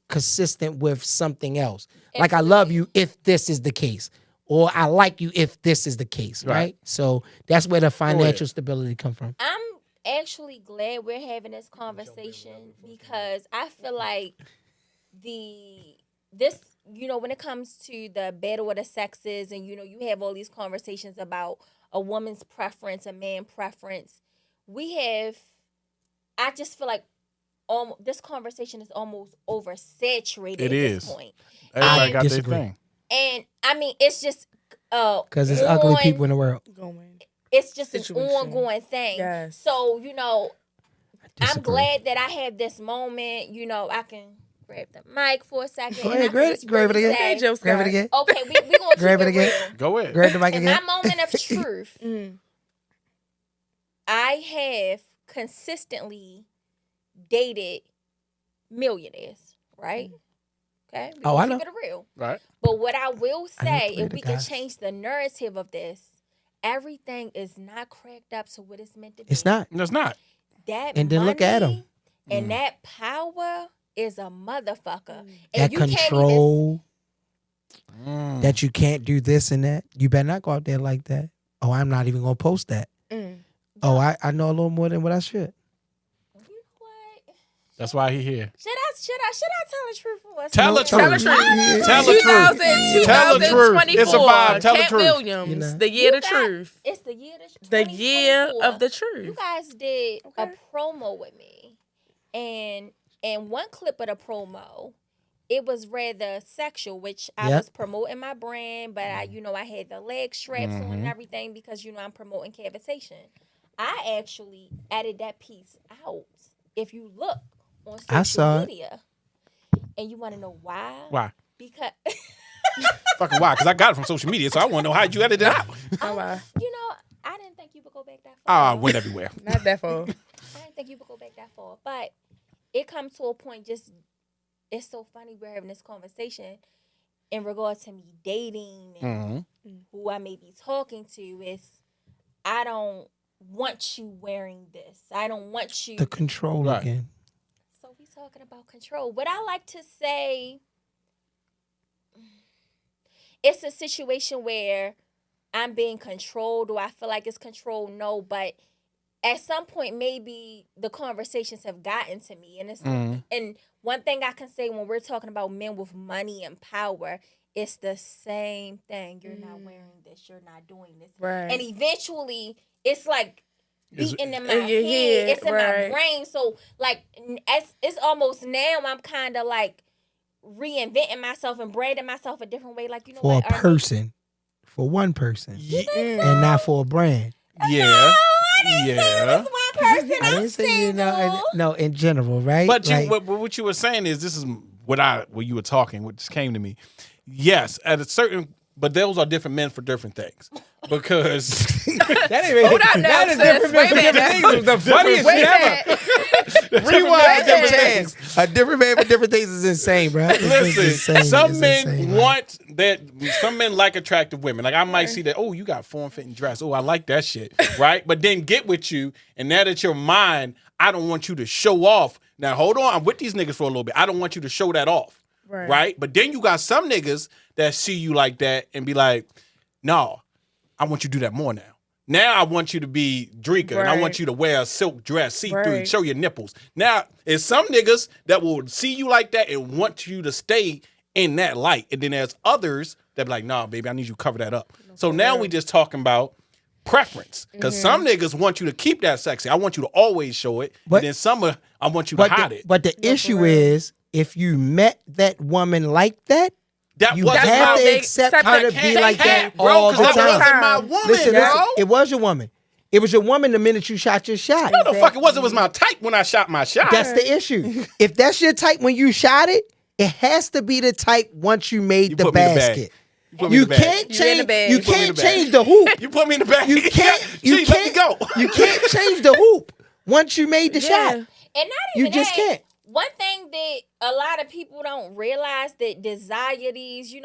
consistent with something else. Like I love you if this is the case, or I like you if this is the case, right? Right. So that's where the financial stability come from. I'm actually glad we're having this conversation because I feel like when it comes to the battle of the sexes, and you have all these conversations about a woman's preference, a man preference. I just feel like this conversation is almost oversaturated It at is. this point. Everybody got their Disagree. thing. And I mean, it's just Because there's ugly people in the world. Going. It's just an Situation. ongoing thing. Yes. So, I'm Disagree. glad that I have this moment. I can grab the mic for a second. Go and ahead, I can grab just it, grab it really again. say, Hey, Joe Grab it Scott. again. okay, we going to Grab keep it again. real. Go ahead. Grab the mic In again. my moment of truth, Mm. I have consistently dated millionaires, right? Okay. We Oh, gonna I know. Keep it real. Right. But what I will I know say, three of if the we can guys. change the narrative of this, everything is not cracked up to what it's meant to be. It's not. No, it's not. That And then look at 'em. money and that power is a motherfucker. And That you can't even control, Mm. that you can't do this and that. You better not go out there like that. Oh, I'm not even going to post that. Mm. Oh, I know a little more than what I should. You know what? That's why he here. Should I tell the truth for us? Tell the No, tell truth. the truth. Tell the truth. 2000, Tell the truth. It's a 2024. vibe. Tell the Cat truth. Williams, You know. the year of the truth. It's the year of The year 2024. of the You truth. guys did a Okay. promo with me, and one clip of the promo, it was rather sexual, which I Yep. was promoting my brand, but I had the leg straps on and everything because I'm promoting cavitation. I actually added that piece out. If you look on social I saw it. media, and you want to know why? Why? Because Fucking why? Because I got it from social media, so I want to know how you edited it out. Oh, wow. I didn't think you would go back that far. Ah, I went everywhere. Not that far. I didn't think you would go back that far. But it comes to a point, it's so funny we're having this conversation in regards to me dating and who I may be talking to. Is I don't want you wearing this. I don't want you. The control Right. again. So we talking about control. What I like to say, it's a situation where I'm being controlled. Do I feel like it's controlled? No, but at some point, maybe the conversations have gotten to me, and it's and one thing I can say when we're talking about men with money and power, it's the same thing. You're not wearing this. You're not doing this. Right. And eventually, it's like beating in my in your head. head, It's in right. my brain. So like, it's almost now I'm kind of like reinventing myself and branding myself a different way. Like, you know For a what? Ernie? person. For one person. And not for a brand. Yeah. This one person. I I'm didn't say single. no, in general, right? But Like, what you were saying is this is what you were talking, what just came to me. Yes, at a certain But those are different men for different things. Because That ain't Hold up now, that is sis. different Wait a man for different minute. things. The funniest Wait shit a ever. minute. Rewind the chance. A different man for different things is insane, bro. listen, some men want that. Some men like attractive women. Like I might see that. Oh, you got form-fitting dress. Oh, I like that shit. Right? But then get with you, and now that you're mine, I don't want you to show off. Now hold on, I'm with these niggas for a little bit. I don't want you to show that off. Right? But then you got some niggas that see you like that and be like, no, I want you to do that more now. Now I want you to be Dreka, and I want you to wear a silk dress, see-through, show your nipples. Now, there's some niggas that will see you like that and want you to stay in that light. And then there's others that be like, nah, baby, I need you to cover that up. So now we just talking about preference. Because some niggas want you to keep that sexy. I want you to always show it. And then some I want you to hide it. But the issue is, if you met that woman like that, you have to accept her to be like that all the time. That wasn't my woman, Listen, bro. it was your woman. It was your woman the minute you shot your shot. No, the fuck it was. It was my type when I shot my shot. That's the issue. If that's your type when you shot it, it has to be the type once you made the basket. You can't change. You can't change the hoop. You put me in the bag. You can't. You can't go. You can't change the hoop once you made the shot. And not even You just can't. One thing that a lot of people don't realize that desire these, you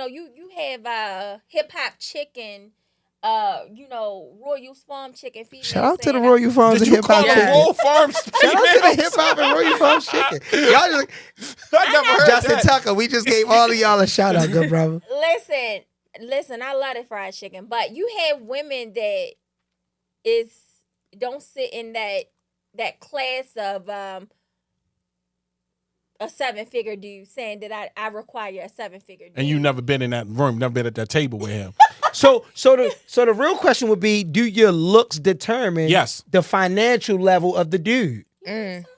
have hip hop chicken, Royal Farm chicken. Shout out to the Royal Farms and hip hop chicken. Royal Farms. Shout out to the hip hop and Royal Farms chicken. Y'all just, I never heard Justin that. Tucker, we just gave all of y'all a shout out, good brother. Listen, I love the fried chicken, but you have women that don't sit in that class of a 7-figure dude saying that I require a 7-figure dude. And you never been in that room, never been at that table with him. So the real question would be, do your looks determine the financial level of the dude?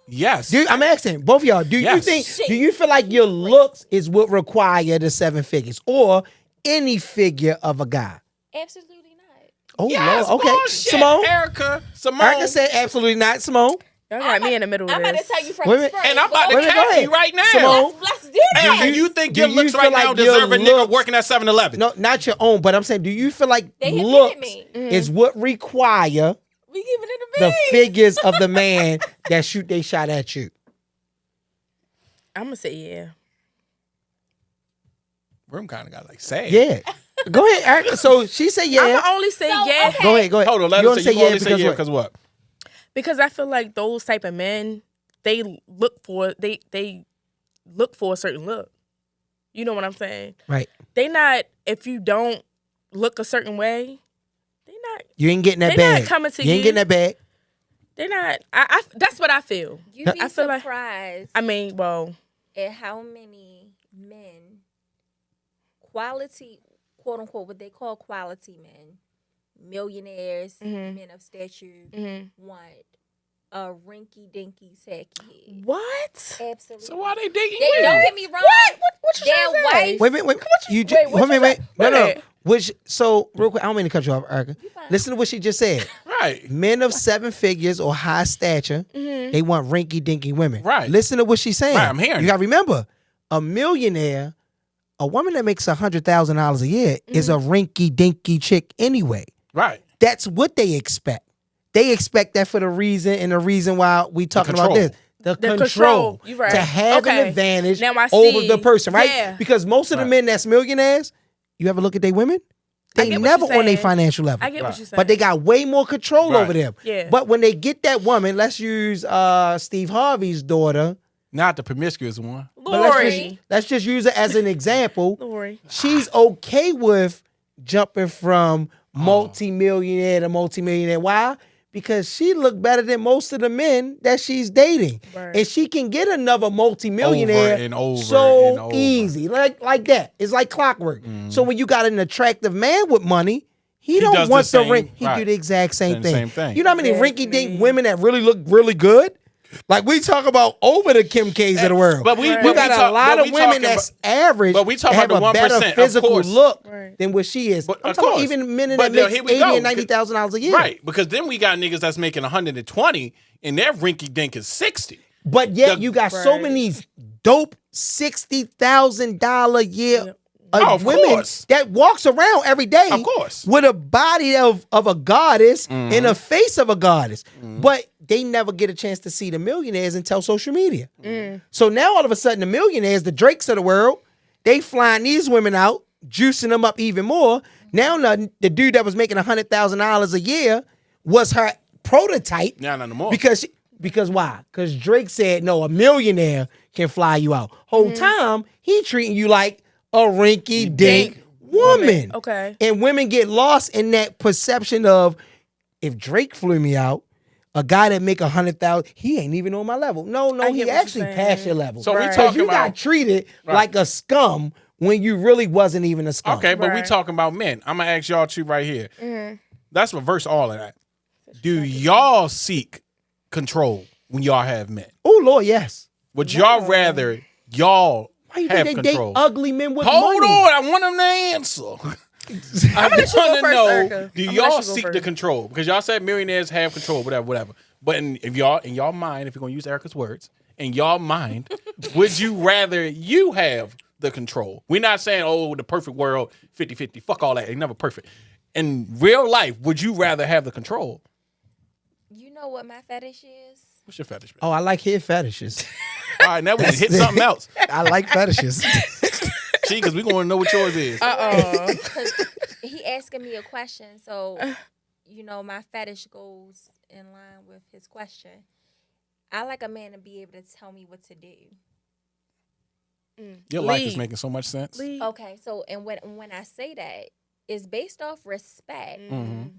Yes. I'm asking both of y'all, do you feel like your looks is what require the 7 figures or any figure of a guy? Absolutely not. Oh, yes, Lord. Okay. bullshit, Simone? Simone. Erica said absolutely not. Simone? Y'all got me in the middle of I'm this. about to tell you from Wait a the minute. spring. And I'm about to Wait a minute, go catch ahead. you right now. Simone? Let's do this. And you think your do looks you right feel now like deserve a your nigga looks- working at 7-Eleven? No, not your own, but I'm saying, do you feel like They hit looks me. is what require We giving it a the big. figures of the man that shoot they shot at you? I'm going to say yeah. Room kind of got like sad. Yeah. Go ahead, Erica. So she said yeah. I'm going to only say yeah. Go ahead. Hold on, let You us only say you only say yeah what? because what? Because I feel like those type of men, they look for a certain look. You know what I'm saying? Right. They not, if you don't look a certain way, they not. You ain't getting that They bag. not coming to You ain't you. getting that bag. They're not. I that's what I feel. You'd be I feel like- surprised at how many men, quality, quote unquote, what they call quality men, millionaires, men of stature, want a rinky dinky sacky head. What? Absolutely. So why they digging They, you? don't get me wrong. What you trying to Their say? wife. Wait a minute. what you Wait. No. ahead. So real quick, I don't mean to cut you off, Erica. Listen to what she just said. Right. Men of 7 figures or high stature, they want rinky dinky women. Right. Listen to what she's saying. Right, I'm hearing You it. gotta remember, a millionaire, a woman that makes $100,000 a year is a rinky dinky chick anyway. Right. That's what they expect. They expect that for the reason why we talking about control. this. The control. control. You right. To have an Okay. advantage Now I over see. the person, right? Yeah. Because most of the Right. men that's millionaires, you ever look at their women? I They get what never you're on their saying. financial level. I get what you're saying. But they got way more control Right. over them. Yeah. But when they get that woman, let's use Steve Harvey's daughter. Not the promiscuous one. But Lori. let's just use it as an example. Lori. She's okay with jumping from multi-millionaire to multi-millionaire. Why? Because she look better than most of the men that she's dating. Right. And she can get another multi-millionaire Over and over so and over. easy. Like that. It's like clockwork. So when you got an attractive man with money, he don't does want the the same- ring. He right. do the exact same The thing. same thing. You know how many Exactly. rinky-dink women that really look really good? Like we talk about over the Kim K's of the world. But we got a lot of women that's average. but we talk that have about the a better 1%, of physical course. look Right. than what she is. But I'm of talking about course. even men But that now, make here we $80,000 and go. $90,000 a year. Right. Because then we got niggas that's making 120 and their rinky dink is 60. But yet The- you got so Right. many dope $60,000 a year Of women course. that walks around every day Of course. with a body of a goddess and a face of a goddess. But they never get a chance to see the millionaires until social media. So now all of a sudden the millionaires, the Drakes of the world, they flying these women out, juicing them up even more. Now the dude that was making $100,000 a year was her prototype. Now not no more. Because why? Because Drake said, no, a millionaire can fly you out. Whole time, he treating you like a rinky-dink woman. Okay. And women get lost in that perception of, if Drake flew me out, a guy that make 100,000, he ain't even on my level. No, I get he what actually you're past saying. your level. So we Right. talking you about got treated like a scum when you really wasn't even a scum. okay, but we Right. talking about men. I'm gonna ask y'all two right here. That's reverse all of that. Do y'all seek control when y'all have men? Oh Lord, yes. Would y'all rather y'all Why you have think they control? date ugly men with Hold money? on, I want them to answer. I let you go want to first, know: Erica. do I'm gonna let y'all you go seek the first. control? Because y'all said millionaires have control, whatever. But if y'all in y'all mind, if you're gonna use Erica's words, in y'all mind, would you rather you have the control? We're not saying, oh, the perfect world, 50-50. Fuck all that. Ain't never perfect. In real life, would you rather have the control? You know what my fetish is? What's your fetish? Oh, I like head fetishes. All right, now we can hit something else. I like fetishes. See, because we want to know what yours is. Because he asking me a question, so my fetish goes in line with his question. I like a man to be able to tell me what to do. Your life is Lead. making so much sense. Lead. Okay, so and when I say that, it's based off respect,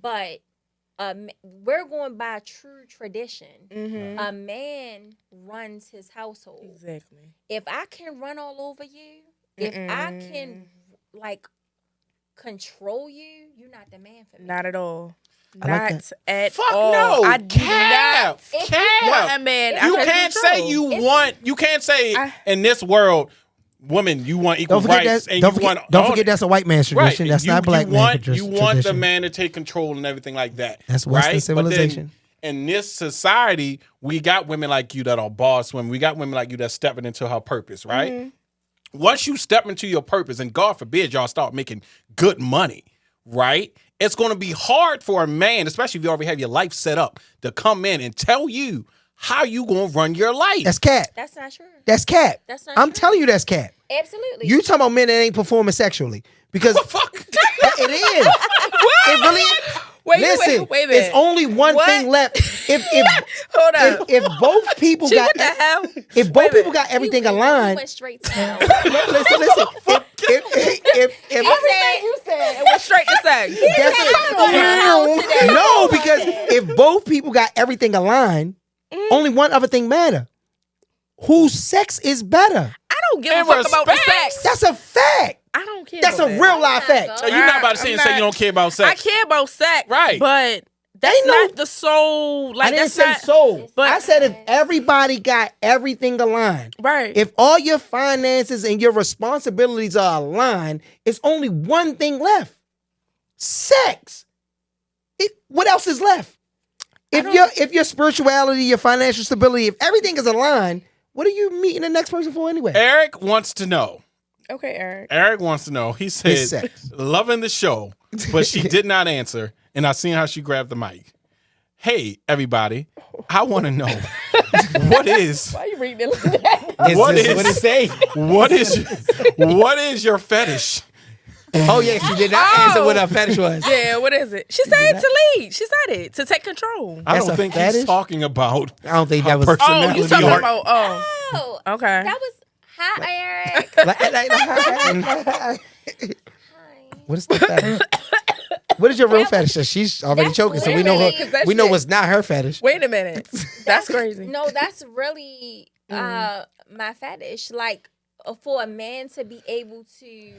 but we're going by true tradition. A man runs his household. Exactly. If I can run all over you, if I can control you, you're not the man for me. Not at all. I like Not at Fuck all. no. I do Cap. not Cap. want a man. You I can't control. say you can't say in this world, woman, you want equal Don't forget rights. that. And Don't you forget, want don't forget that's a white man's tradition. That's not a black man's tradition. You want the man to take control and everything like that. That's Western right? civilization. But then in this society, we got women like you that are boss women. We got women like you that's stepping into her purpose, right? Once you step into your purpose, and God forbid y'all start making good money, right? It's going to be hard for a man, especially if you already have your life set up, to come in and tell you how you going to run your life. That's cap. That's not true. That's cap. That's not I'm true. telling you, that's cap. Absolutely. You talking about men that ain't performing sexually because Fuck. it is. It really is. Listen, wait a minute. it's only one thing left. If Hold up. if both people Gee, got what the hell? if both people got everything You aligned, went straight to hell. listen. If Everything you said, it went straight to sex. no, because if both people got everything aligned, only one other thing matter. Whose sex is better? I don't give a And fuck about the respect. sex. That's a fact. I don't care. That's a about real life fact. So you're not about to sit I'm and say not- you don't care about sex. I care about sex, Right. But that's Ain't no- not the soul. Like I didn't that's say not, so. but- I said if everybody got everything aligned. Right. If all your finances and your responsibilities are aligned, it's only one thing left. Sex. What else is left? If your spirituality, your financial stability, if everything is aligned, what are you meeting the next person for anyway? Eric wants to know. Okay, Eric. Eric wants to know. He It's said, sex. loving the show, but she did not answer. And I seen how she grabbed the mic. Hey, everybody, I want to know what is Why you reading it like that? what is what it say? what is your fetish? Oh yeah, she did not answer what her fetish was. Yeah, what is it? She said to lead. She said it to take control. I That's don't a think fetish? he's talking about. I don't think her that was. Oh, personality you talking art. about? Oh, Okay. that was hi, Eric. What is the fetish? What is your real fetish? She's already that's choking, so we know literally- her. We know what's not her fetish. Wait a minute. That's crazy. No, that's really my fetish. Like for a man to be able to,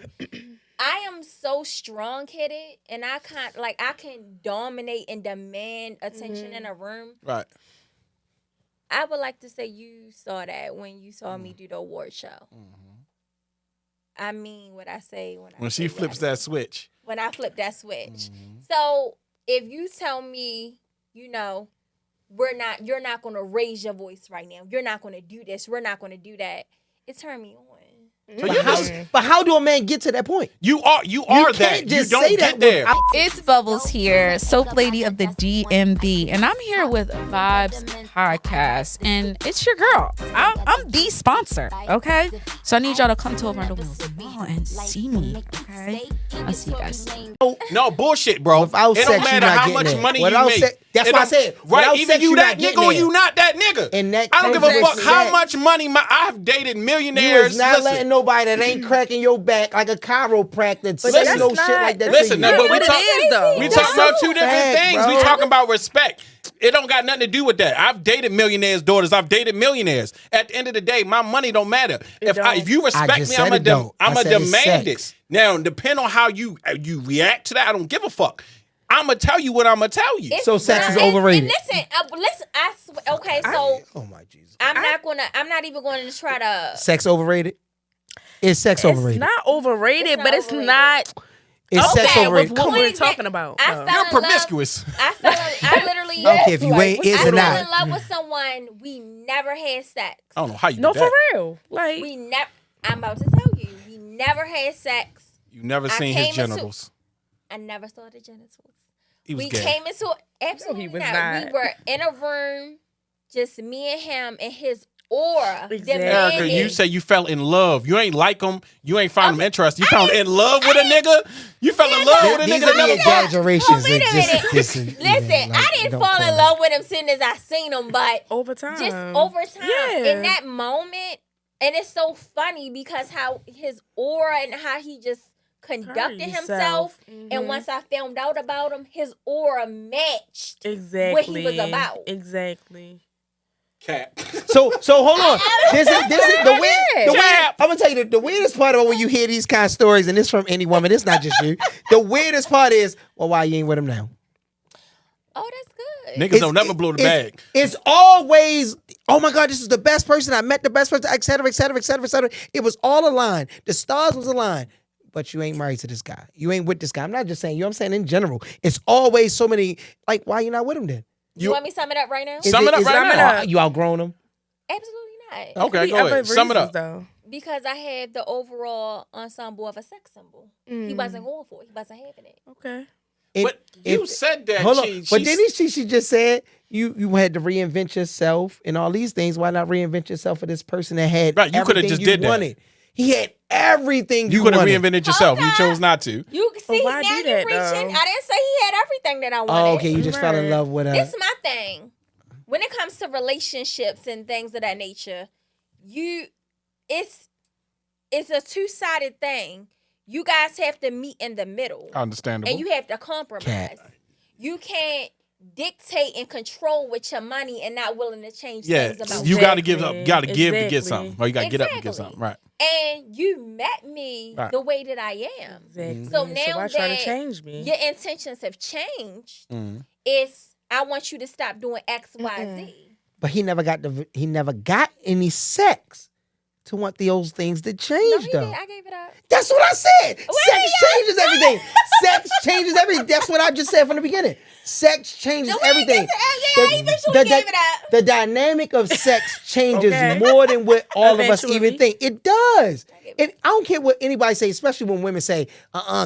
I am so strong-headed, and I can dominate and demand attention in a room. Right. I would like to say you saw that when you saw me do the award show. I mean what I say When she flips that switch. when I flip that switch. So if you tell me, you're not going to raise your voice right now. You're not going to do this. We're not going to do that. It turned me on. So you But how do a man get to that point? you are that. can't You just don't say get that there. without- It's Bubbles here, soap lady of the DMV, and I'm here with VIB3Z podcast, and it's your girl. I'm the sponsor, okay? So I need y'all to come to Orlando Mall and see me, okay? I'll see you guys. No bullshit, bro. Without it sex, don't you're matter not how getting much there. money Without you make. sex- that's It what I don't- said. Right? Without Even sex, you you're that not getting nigga or there. you not that nigga. And that I don't give a fuck context how said- much money I've dated You millionaires. is not Listen. letting nobody that ain't cracking your back like a chiropractor say that's no not- shit like that. Listen, to you. but we what it talk- is, though. We talking about two different Fact, things. bro. We talking about respect. It don't got nothing to do with that. I've dated millionaires' daughters. I've dated millionaires. At the end of the day, my money don't matter. If you respect just me, said it don't. I I'm a said it's demand sex. it. Now, depend on how you react to that. I don't give a fuck. I'm gonna tell you what I'm gonna tell you. So sex is And overrated. listen, I swear, okay, so Oh my Jesus. I'm not even going to try to. Sex overrated? Is sex It's overrated? not overrated, It's not but it's overrated. not Is sex okay overrated? with what Come we're on. talking about. I though. fell You're in love- promiscuous. I literally. I don't care if you ain't, is I or fell not. in love with someone. We never had sex. I don't know how you No, did that. for real. Like, We never. I'm about to tell you. We never had sex. You never I seen came his into- genitals. I never saw the genitals. He was We gay. came into absolutely was not. not. We were in a room, just me and him, and his aura. Exactly. Erica, demanded- you say you fell in love. You ain't like him. You ain't find him interesting. You fell in love with a nigga. You fell in love with a These nigga are that the never fucked. exaggerations. Wait a It's minute. just- Listen, I didn't fall in love with him soon as I seen him, but over time. just over time, Yeah. in that moment, and it's so funny because how his aura and how he just conducted Carry himself, yourself. and once I found out about him, his aura matched Exactly. what he was about. Exactly. Cat. So hold on. This is the weird. The weird. Jab. I'm gonna tell you the weirdest part about when you hear these kind of stories, and it's from any woman. It's not just you. The weirdest part is, well, why you ain't with him now? Oh, that's good. Niggas don't never blow the bag. It's always, oh my God, this is the best person. I met the best person, et cetera, et cetera, et cetera, et cetera. It was all aligned. The stars was aligned. But you ain't married to this guy. You ain't with this guy. I'm not just saying you. I'm saying in general. It's always so many. Like, why you not with him then? You want me to sum it up right now? Sum it up right now. You outgrown him? Absolutely not. Okay, Be go other ahead. Sum it reasons, up. though. Because I had the overall ensemble of a sex symbol. He wasn't going for it. He wasn't having it. Okay. But you said that. Hold on. She But didn't she just said you had to reinvent yourself and all these things. Why not reinvent yourself for this person that had Right, you coulda everything just you did that. wanted? He had everything You you could have wanted. reinvented yourself. You chose not to. You see, why now do you that, reaching. though? I didn't say he had everything that I wanted. Oh, okay. You just fell in Right. love with her. This is my thing. When it comes to relationships and things of that nature, it's a two-sided thing. You guys have to meet in the middle. Understandable. And you have to compromise. You can't dictate and control with your money and not willing to change Yeah, things about you it. got to give up. Got to give to get Exactly. something, or you got to get up and get Exactly. something. Right. And you met me Right. the way that I am. Exactly. So now why try that to change me? your intentions have changed, Mhm. it's I want you to stop doing X, Y, Z. But he never got any sex to want those things to No, change he though. did. I gave it up. That's what I said. Sex yeah. changes everything. Sex changes everything. That's what I just said from the beginning. Sex changes No, we everything. yeah, I eventually gave it up. The dynamic of sex changes Okay. more than what all of us Eventually. even think. It does. I don't care what anybody say, especially when women say,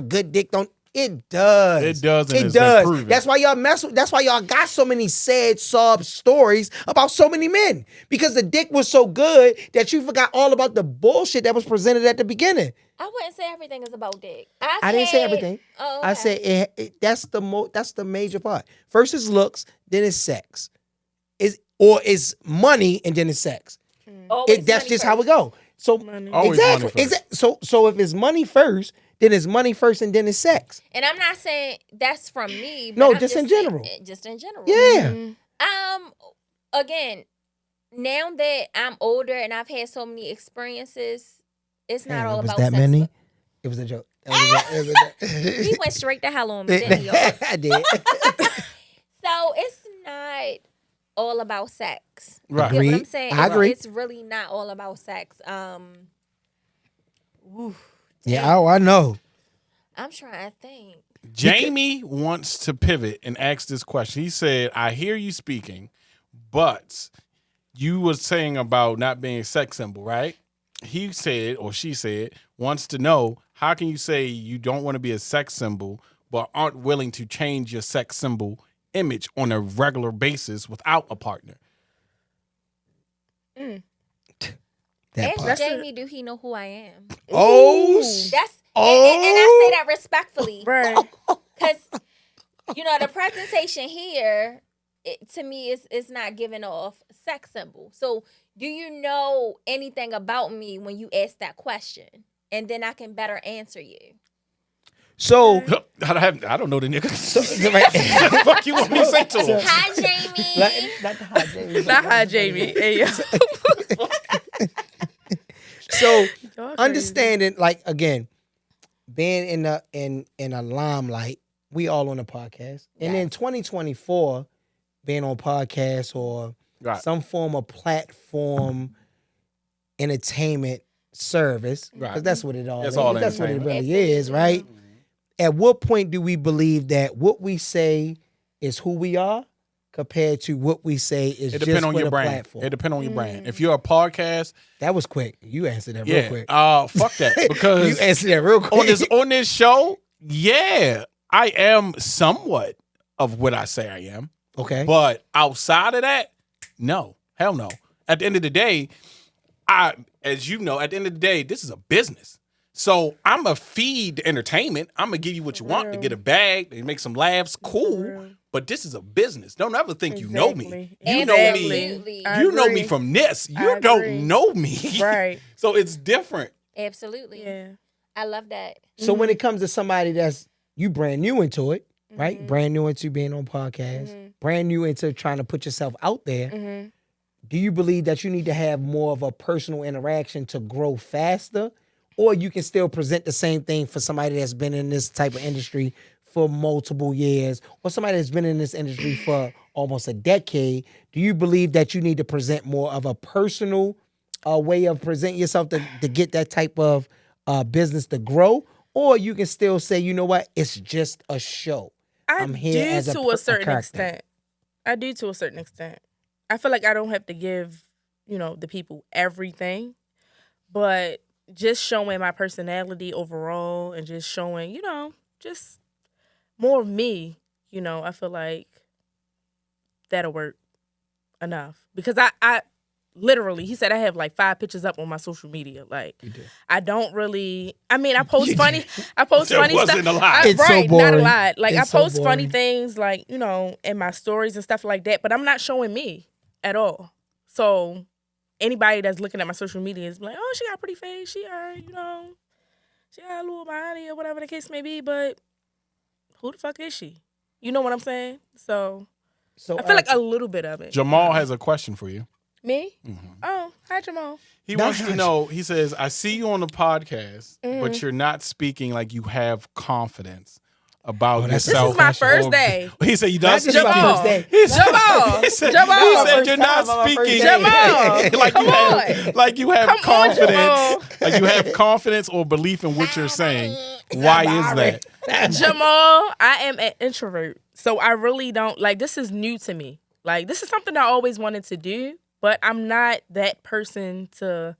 good dick don't. It does. It does, and It it's been does. proven. That's why y'all mess with. That's why y'all got so many sad sob stories about so many men, because the dick was so good that you forgot all about the bullshit that was presented at the beginning. I wouldn't say everything is about dick. I didn't say everything. Oh, I okay. said that's the major part. First is looks, then it's sex. It's money, and then it's sex. Always That's money just first. how it go. So Money. Always exactly, money first. exactly. So if it's money first, then it's money first, and then it's sex. And I'm not saying that's from me. But No, I'm just in saying- general. Just in general. Yeah. Again, now that I'm older and I've had so many experiences, it's not Damn, all it was about that sex. many. It was a joke. He went straight to hell on me, didn't he? I did. So it's not all about sex. Right. You get what I'm Agreed. saying? I agree. It's really not all about sex. Yeah, I know. I'm trying to think. Jamie wants to pivot and ask this question. He said, I hear you speaking, but you was saying about not being a sex symbol, right? he said or she said wants to know, how can you say you don't want to be a sex symbol but aren't willing to change your sex symbol image on a regular basis without a partner? That Ask part. Jamie, do he know who I am? Oh, That's and I say that respectfully. Right. Because, the presentation here, to me, is not giving off sex symbol. So, do you know anything about me when you ask that question? And then I can better answer you. so I don't know the nigga. What the fuck you want me to say to him? Hi, Jamie. not the hot Jamie. Not hi, Jamie. Hey, yo. So Y'all crazy. understanding, like, again, being in a limelight, we all on a podcast, and then 2024, being on podcast or Right. some form of platform entertainment service, because Right. that's what it all That's is. all That's what it entertainment. really is, right? At what point do we believe that what we say is who we are compared to what we say is It just depends on for your the brand. platform? It depends on your brand. If you're a podcast, That was quick. You answered that real yeah, quick. fuck that. Because You answered that real quick. on this show, yeah, I am somewhat of what I say I am. Okay. But outside of that, no. Hell no. At the end of the day, as you know, at the end of the day, this is a business. So I'm going to feed the entertainment. I'm going to give you what you want to get a bag, and make some laughs. Cool. But this is a business. Don't ever think you know me. Exactly. You know me. Absolutely. I You know me agree. from this. You I agree. don't know me. Right. So it's different. Absolutely. Yeah. I love that. So when it comes to somebody that's you brand new into it, right? Brand new into being on podcasts, brand new into trying to put yourself out there. Do you believe that you need to have more of a personal interaction to grow faster? Or you can still present the same thing for somebody that's been in this type of industry for multiple years, or somebody that's been in this industry for almost a decade? Do you believe that you need to present more of a personal way of presenting yourself to get that type of business to grow? Or you can still say, you know what, it's just a show. I'm here do as to a certain character. extent. I do to a certain extent. I feel like I don't have to give, the people everything, but just showing my personality overall and just showing, just more of me, I feel like that'll work enough. Because I literally, he said I have like 5 pictures up on my social media. Like, I don't really, I post funny stuff. wasn't a lot. It's so right, not a boring. lot. Like, It's I so post funny boring. things, like, in my stories and stuff like that, but I'm not showing me at all. So anybody that's looking at my social media is like, oh, she got a pretty face. She she got a little body or whatever the case may be, but who the fuck is she? You know what I'm saying? So I feel like a little bit of it. Jamal has a question for you. Me? Oh, hi, Jamal. He wants to know, he says, I see you on the podcast, but you're not speaking like you have confidence about that's- yourself. This is my first day. He said you not This is my speaking. first day. Jamal. He said Jamal. you're not speaking Jamal. like Come you have, on. like you have Come on, confidence, Jamal. like you have confidence or belief in what you're saying. Why is that? Jamal, I am an introvert. So I really don't, this is new to me. Like, this is something I always wanted to do, but I'm not that person to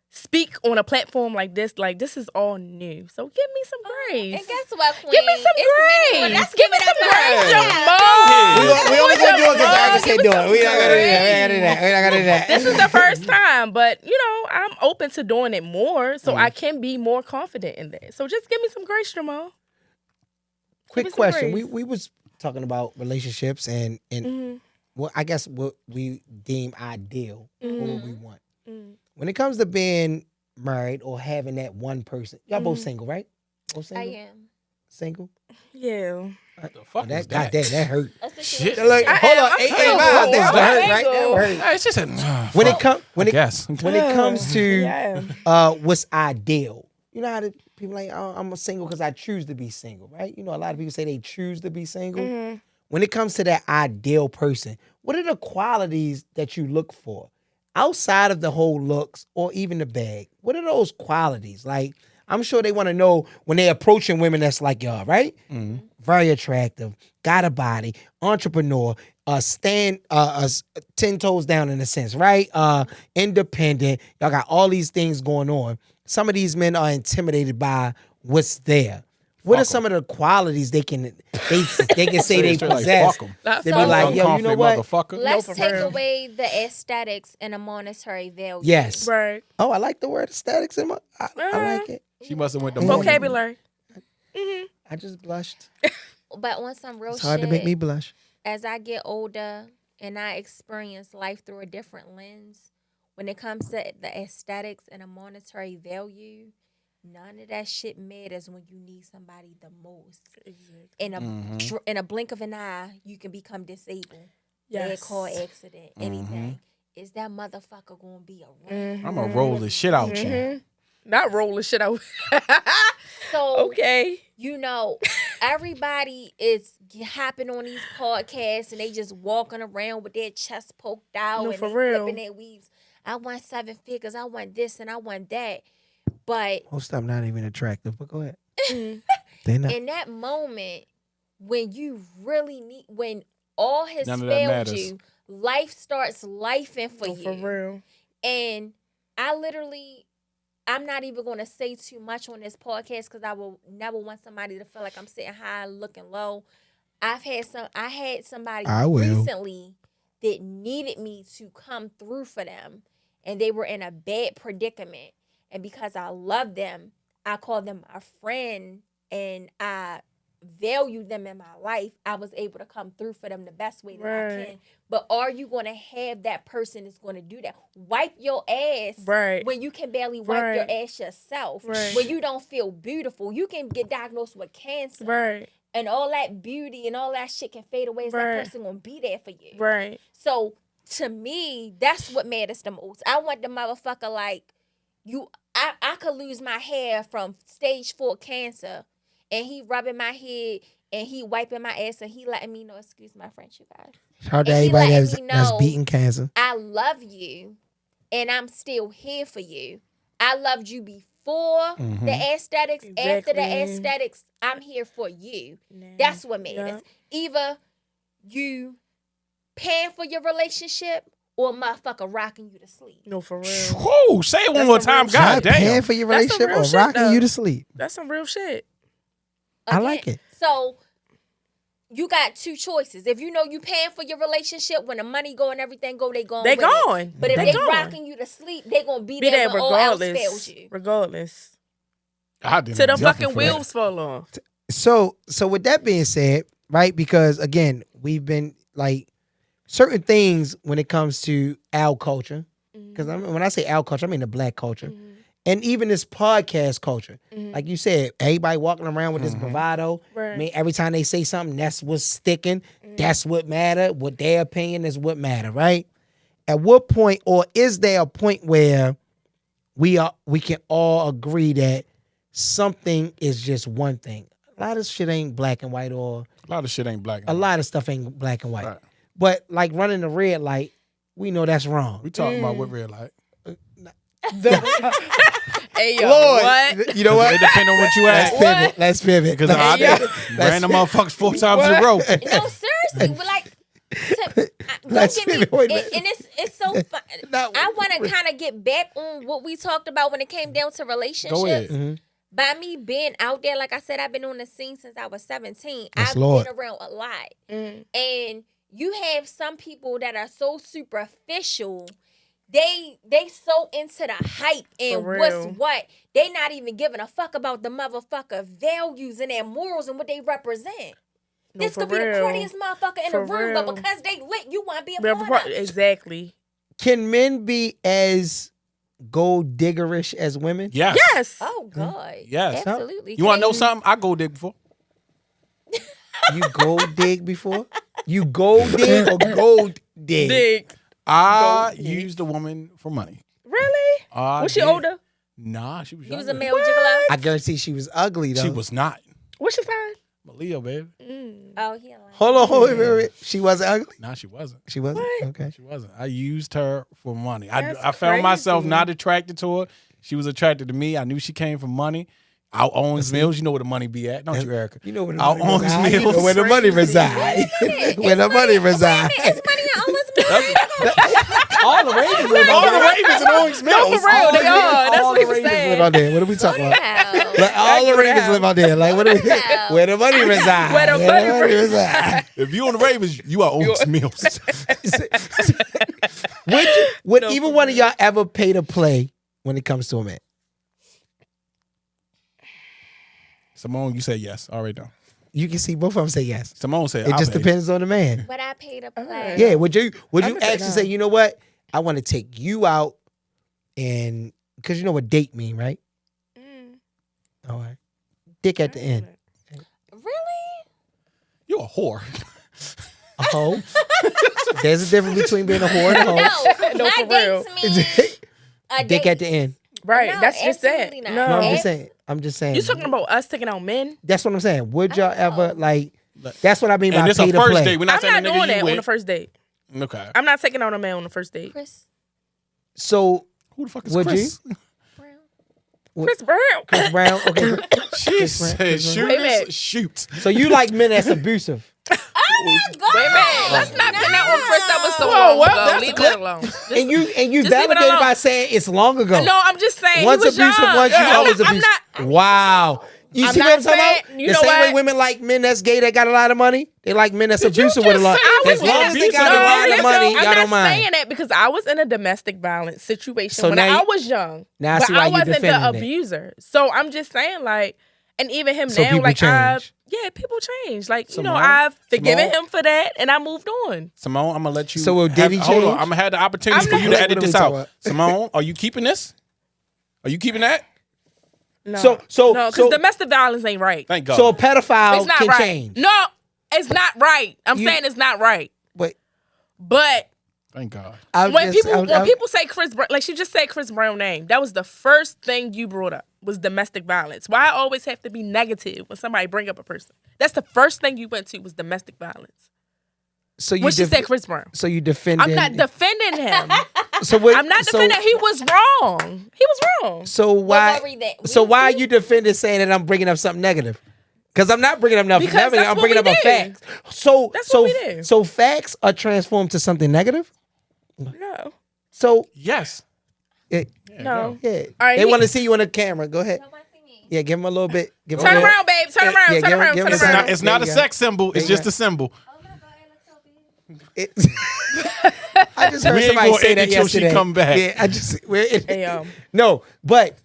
speak on a platform like this. Like, this is all new. So give me some grace. And guess what, Queen? Give me some It's grace. many- let's Give me it some up grace, for her. Jamal. We only gonna do it because I can say Give me do it. some We not gonna do grace. that. We not gonna do that. This is the first time, but I'm open to doing it more, so I can be more confident in that. So just give me some grace, Jamal. Quick me some question. grace. We was talking about relationships and well, I guess what we deem ideal or what we want. When it comes to being married or having that one person, y'all both single, right? Both I single? am. Single? Yeah. The fuck That was that? goddamn, that hurt. A Shit. situation. Like, hold on, I'm 885. single. That hurt, right? That I'm hurt. It's just a When fuck, it comes when I it guess. when it comes to Yeah. what's ideal, you know how people like, oh, I'm a single because I choose to be single, right? You know, a lot of people say they choose to be single. When it comes to that ideal person, what are the qualities that you look for outside of the whole looks or even the bag? What are those qualities? Like, I'm sure they want to know when they're approaching women that's like y'all, right? Very attractive, got a body, entrepreneur, stand 10 toes down in a sense, right? Independent. Y'all got all these things going on. Some of these men are intimidated by what's there. What are some of the qualities they can say they possess? They be like, yo, you know what? Let's take away the aesthetics and a monetary value. Yes. Right. Oh, I like the word aesthetics. I like it. She must have went to Vocabulary. I just blushed. But on some real shit, It's hard to make me blush. as I get older and I experience life through a different lens, when it comes to the aesthetics and a monetary value, none of that shit matters when you need somebody the most. Exactly. In a blink of an eye, you can become disabled. Bad car accident, anything. Is that motherfucker gonna be around? I'm gonna roll the shit out you. Not roll the shit out. So okay. You know, everybody is hopping on these podcasts and they just walking around with their chest poked out and for they real. flipping their weaves. I want 7 figures. I want this and I want that. But Most of them not even attractive, but go ahead. They're not. in that moment, when you really need, when all has None of that failed matters. you, life starts lifing for you. For real. And I'm not even going to say too much on this podcast because I will never want somebody to feel like I'm sitting high looking low. I had somebody recently that needed me to come through for them, and they were in a bad predicament. And because I love them, I call them a friend, and I value them in my life, I was able to come through for them the best way that I can. But are you going to have that person that's going to do that? Wipe your ass when you can barely wipe your ass yourself. When you don't feel beautiful. You can get diagnosed with cancer. And all that beauty and all that shit can fade away. Is that person going to be there for you? So, to me, that's what matters the most. I want the motherfucker like, I could lose my hair from stage 4 cancer, and he rubbing my head and he wiping my ass and he letting me know, excuse my French, you guys. Shout out to everybody that's beating cancer. I love you and I'm still here for you. I loved you before the aesthetics, after the aesthetics, I'm here for you. That's what matters. Either you paying for your relationship or a motherfucker rocking you to sleep. No, for real. Whoa, say it one more time. God damn. Paying for your relationship or rocking you to sleep. That's some real shit. I like it. So you got two choices. If you know you paying for your relationship, when the money go and everything go, they gone. They gone. But if they rocking you to sleep, they gonna be there when all else fails you. Regardless. I didn't Till the fucking wheels fall off. So with that being said, right? Because again, we've been like certain things when it comes to our culture. Because when I say our culture, I mean the black culture. And even this podcast culture. Like you said, everybody walking around with this bravado. I mean, every time they say something, that's what's sticking. That's what matter. What their opinion is what matter, right? At what point, or is there a point where we can all agree that something is just one thing? A lot of shit ain't black and white, or A lot of shit ain't black and a white. lot of stuff ain't black and white. Right. But like running the red light, we know that's wrong. We talking about what red light. Hey, yo, Lord, what? you know what? It depends on what you ask. Let's pivot. Because I ran the motherfuckers 4 times in a row. No, seriously, but like, Let's don't get me. pivot. Wait a minute. And it's so fun. I want to kind of get back on what we talked about when it came down to relationships. Go ahead. By me being out there, like I said, I've been on the scene since I was 17. Yes, I've Lord. been around a lot. And you have some people that are so superficial. They so into the hype and what's what. They not even giving a fuck about the motherfucker values and their morals and what they represent. No, This could be the prettiest motherfucker in the room, but because they lit, you want to be a part of it. Exactly. Can men be as gold diggerish as women? Yes. Yes. Oh, God. Yes. Absolutely. You want to know something? I go dig before. You gold dig before? You gold dig or gold dig? Dig. I used a woman for money. Really? Was she older? Nah, she was He younger. was a male gigolo. I guarantee she was ugly though. She was not. What's your sign? I'm a Leo, baby. Oh, he aligned. Hold on, wait. She wasn't ugly? Nah, she wasn't. She wasn't? What? Okay. She wasn't. I used her for money. That's I found myself crazy. not attracted to her. She was attracted to me. I knew she came from money. Out Owens Mills, you know where the money be at, don't you, Erica? You know where the Out money Owens resides. You know Mills. where the money resides. Where the money resides. It's money in Owens Mills. All the Ravens live All on the there. Ravens in Owens Mills. For real, they are. That's All what the he was Ravens saying. live on there. What are we talking about? Wow. Like, all the Accurate Ravens how. live out there. Like, what are we, Wow. where the money resides. Where the money resides. If you on the Ravens, you are Owens Mills. Would either one of y'all ever pay to play when it comes to a man? Simone, you said yes. All right, though. You can see both of them say yes. Simone said It I'll just pay. depends on the man. But I paid to play. Yeah, would you I'm gonna say actually no. say, you know what? I want to take you out and because you know what date mean, right? All right. Dick at the end. Really? You a whore. A hoe. There's a difference between being a whore and a hoe. No, for not real. dates me. A Dick date. at the end. Right, No, that's just it. absolutely not. No, No, I'm just saying. you talking about us taking out men? That's what I'm saying. Would y'all Oh. ever like? That's what I mean And by this pay a to first play. date. We're not I'm saying not the nigga doing you that on with. the first date. Okay. I'm not taking out a man on the first date. Chris So Who the fuck is Would Chris? Brown. Chris Brown. Chris Brown. Okay. She said Chris shoot. Wait a minute. Shoot. So you like men that's abusive? Oh my God. Wait a minute. Let's not put that on Chris. That was so Whoa, long what? ago. That's Leave a that alone. Just- And you Just leave it validated alone. by saying it's long ago. No, I'm just saying. Once he was abusive, young. once you I'm always not- abusive. I'm not. Wow. You I'm see not what I'm talking saying- about? you The know same way what? women like men that's gay that got a lot of money. They like men that's Did you abusive with a just lot. say- I was As long in as a- they got a No, lot of listen, money, y'all I'm don't not mind. saying that because I was in a domestic violence situation So when now I you- was young. Now I but see why I you wasn't the defending it. abuser. So I'm just saying, like, and even him So now, people like, change. people change. Like, Simone? I've forgiven Simone? him for that, and I moved on. Simone, I'm gonna let you. So did he hold on. change? I'm gonna have the opportunity I'm for not- you to What edit are we this talking out. about? Simone, are you keeping this? Are you keeping that? No, So- no, because so- domestic violence ain't right. Thank God. So a pedophile It's not can right. change. No, it's not right. I'm You- saying it's not right. But But Thank God. when people say Chris Brown, like she just said Chris Brown name, that was the first thing you brought up was domestic violence. Why I always have to be negative when somebody bring up a person? That's the first thing you went to was domestic violence. so you When she said Chris Brown. So you defended. I'm not defending him. So what, I'm not so- defending. He was wrong. He was wrong. So why? worry that So we- why are you defending saying that I'm bringing up something negative? Because I'm not bringing up nothing Because negative. that's I'm what bringing up we a did. fact. So That's so what we did. so facts are transformed to something negative. No. So Yes. it, No. yeah, All right, they he- want to see you on the camera. Go ahead. Nobody see me. Yeah, give him a little bit. Give him Turn a little, around, babe. Turn Yeah, around. yeah, Turn give him- around. give him Turn a It's sign. around. not. It's not a There you go. sex symbol. It's There you just go. a symbol. Oh my God, it looks so big. I just heard We ain't somebody gonna say end that it till she yesterday. come back. Yeah, I just Hey, no, but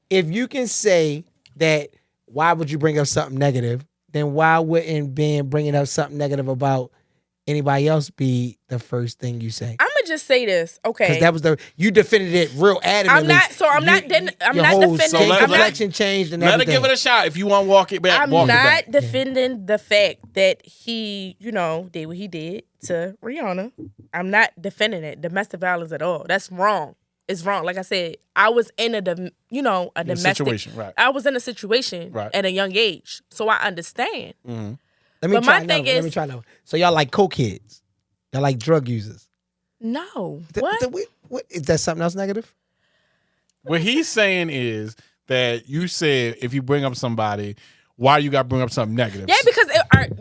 if you can say that, why would you bring up something negative? Then why wouldn't bringing up something negative about anybody else be the first thing you say? I'm gonna just say this, okay? Because that was you defended it real adamantly. I'm not defending. So let- complexion changed and Let her everything. give it a shot. If you want to walk it back, I'm walk it not back. defending the fact that he, did what he did to Rihanna. I'm not defending it. Domestic violence at all. That's wrong. It's wrong. Like I said, I was in a domestic situation, right. I was in a situation Right. at a young age, so I understand. Let me But try my another thing one. Let is- me try another one. So y'all like coke kids? Y'all like drug users? No, What is that? Something else negative? What he's saying is that you said if you bring up somebody, why you got to bring up something negative? Yeah, because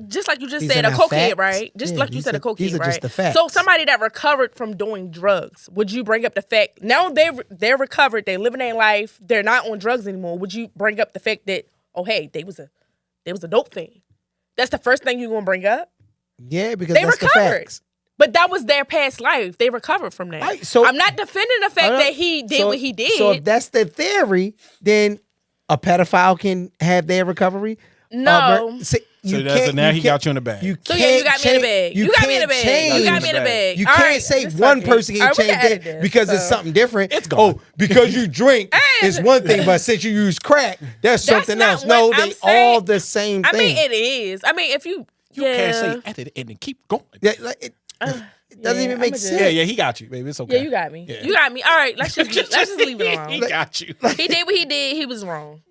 just like you just These said, are a not cokehead, facts. right? Just Yeah, like you these said, are- a cokehead, these are right? just the facts. So somebody that recovered from doing drugs, would you bring up the fact now they're recovered, they're living their life, they're not on drugs anymore? Would you bring up the fact that hey, they was a dope thing? That's the first thing you're gonna bring up. Yeah, because They that's the recovered. facts. But that was their past life. They recovered from that. Right, so- I'm not defending the fact that he did what he did. So if that's the theory, then a pedophile can have their recovery. No. Now he got you in the bag. So yeah, you got me in the bag. You got me in the bag. You got me in the bag. You All can't right, say let's one fuck it. person All can right, we change edit that this, because it's so. something different. It's gone. Oh, because you drink Hey, is one thing, but since you use crack, that's something not else. No, what they I'm saying. all the same I thing. mean, it is. I mean, if you can't say edit it and keep going. Yeah, like, it doesn't even make I'ma just- sense. Yeah, he got you, baby. It's okay. Yeah, you got me. Yeah. You got me. All right, let's just leave it He alone. got you. He did what he did. He was wrong.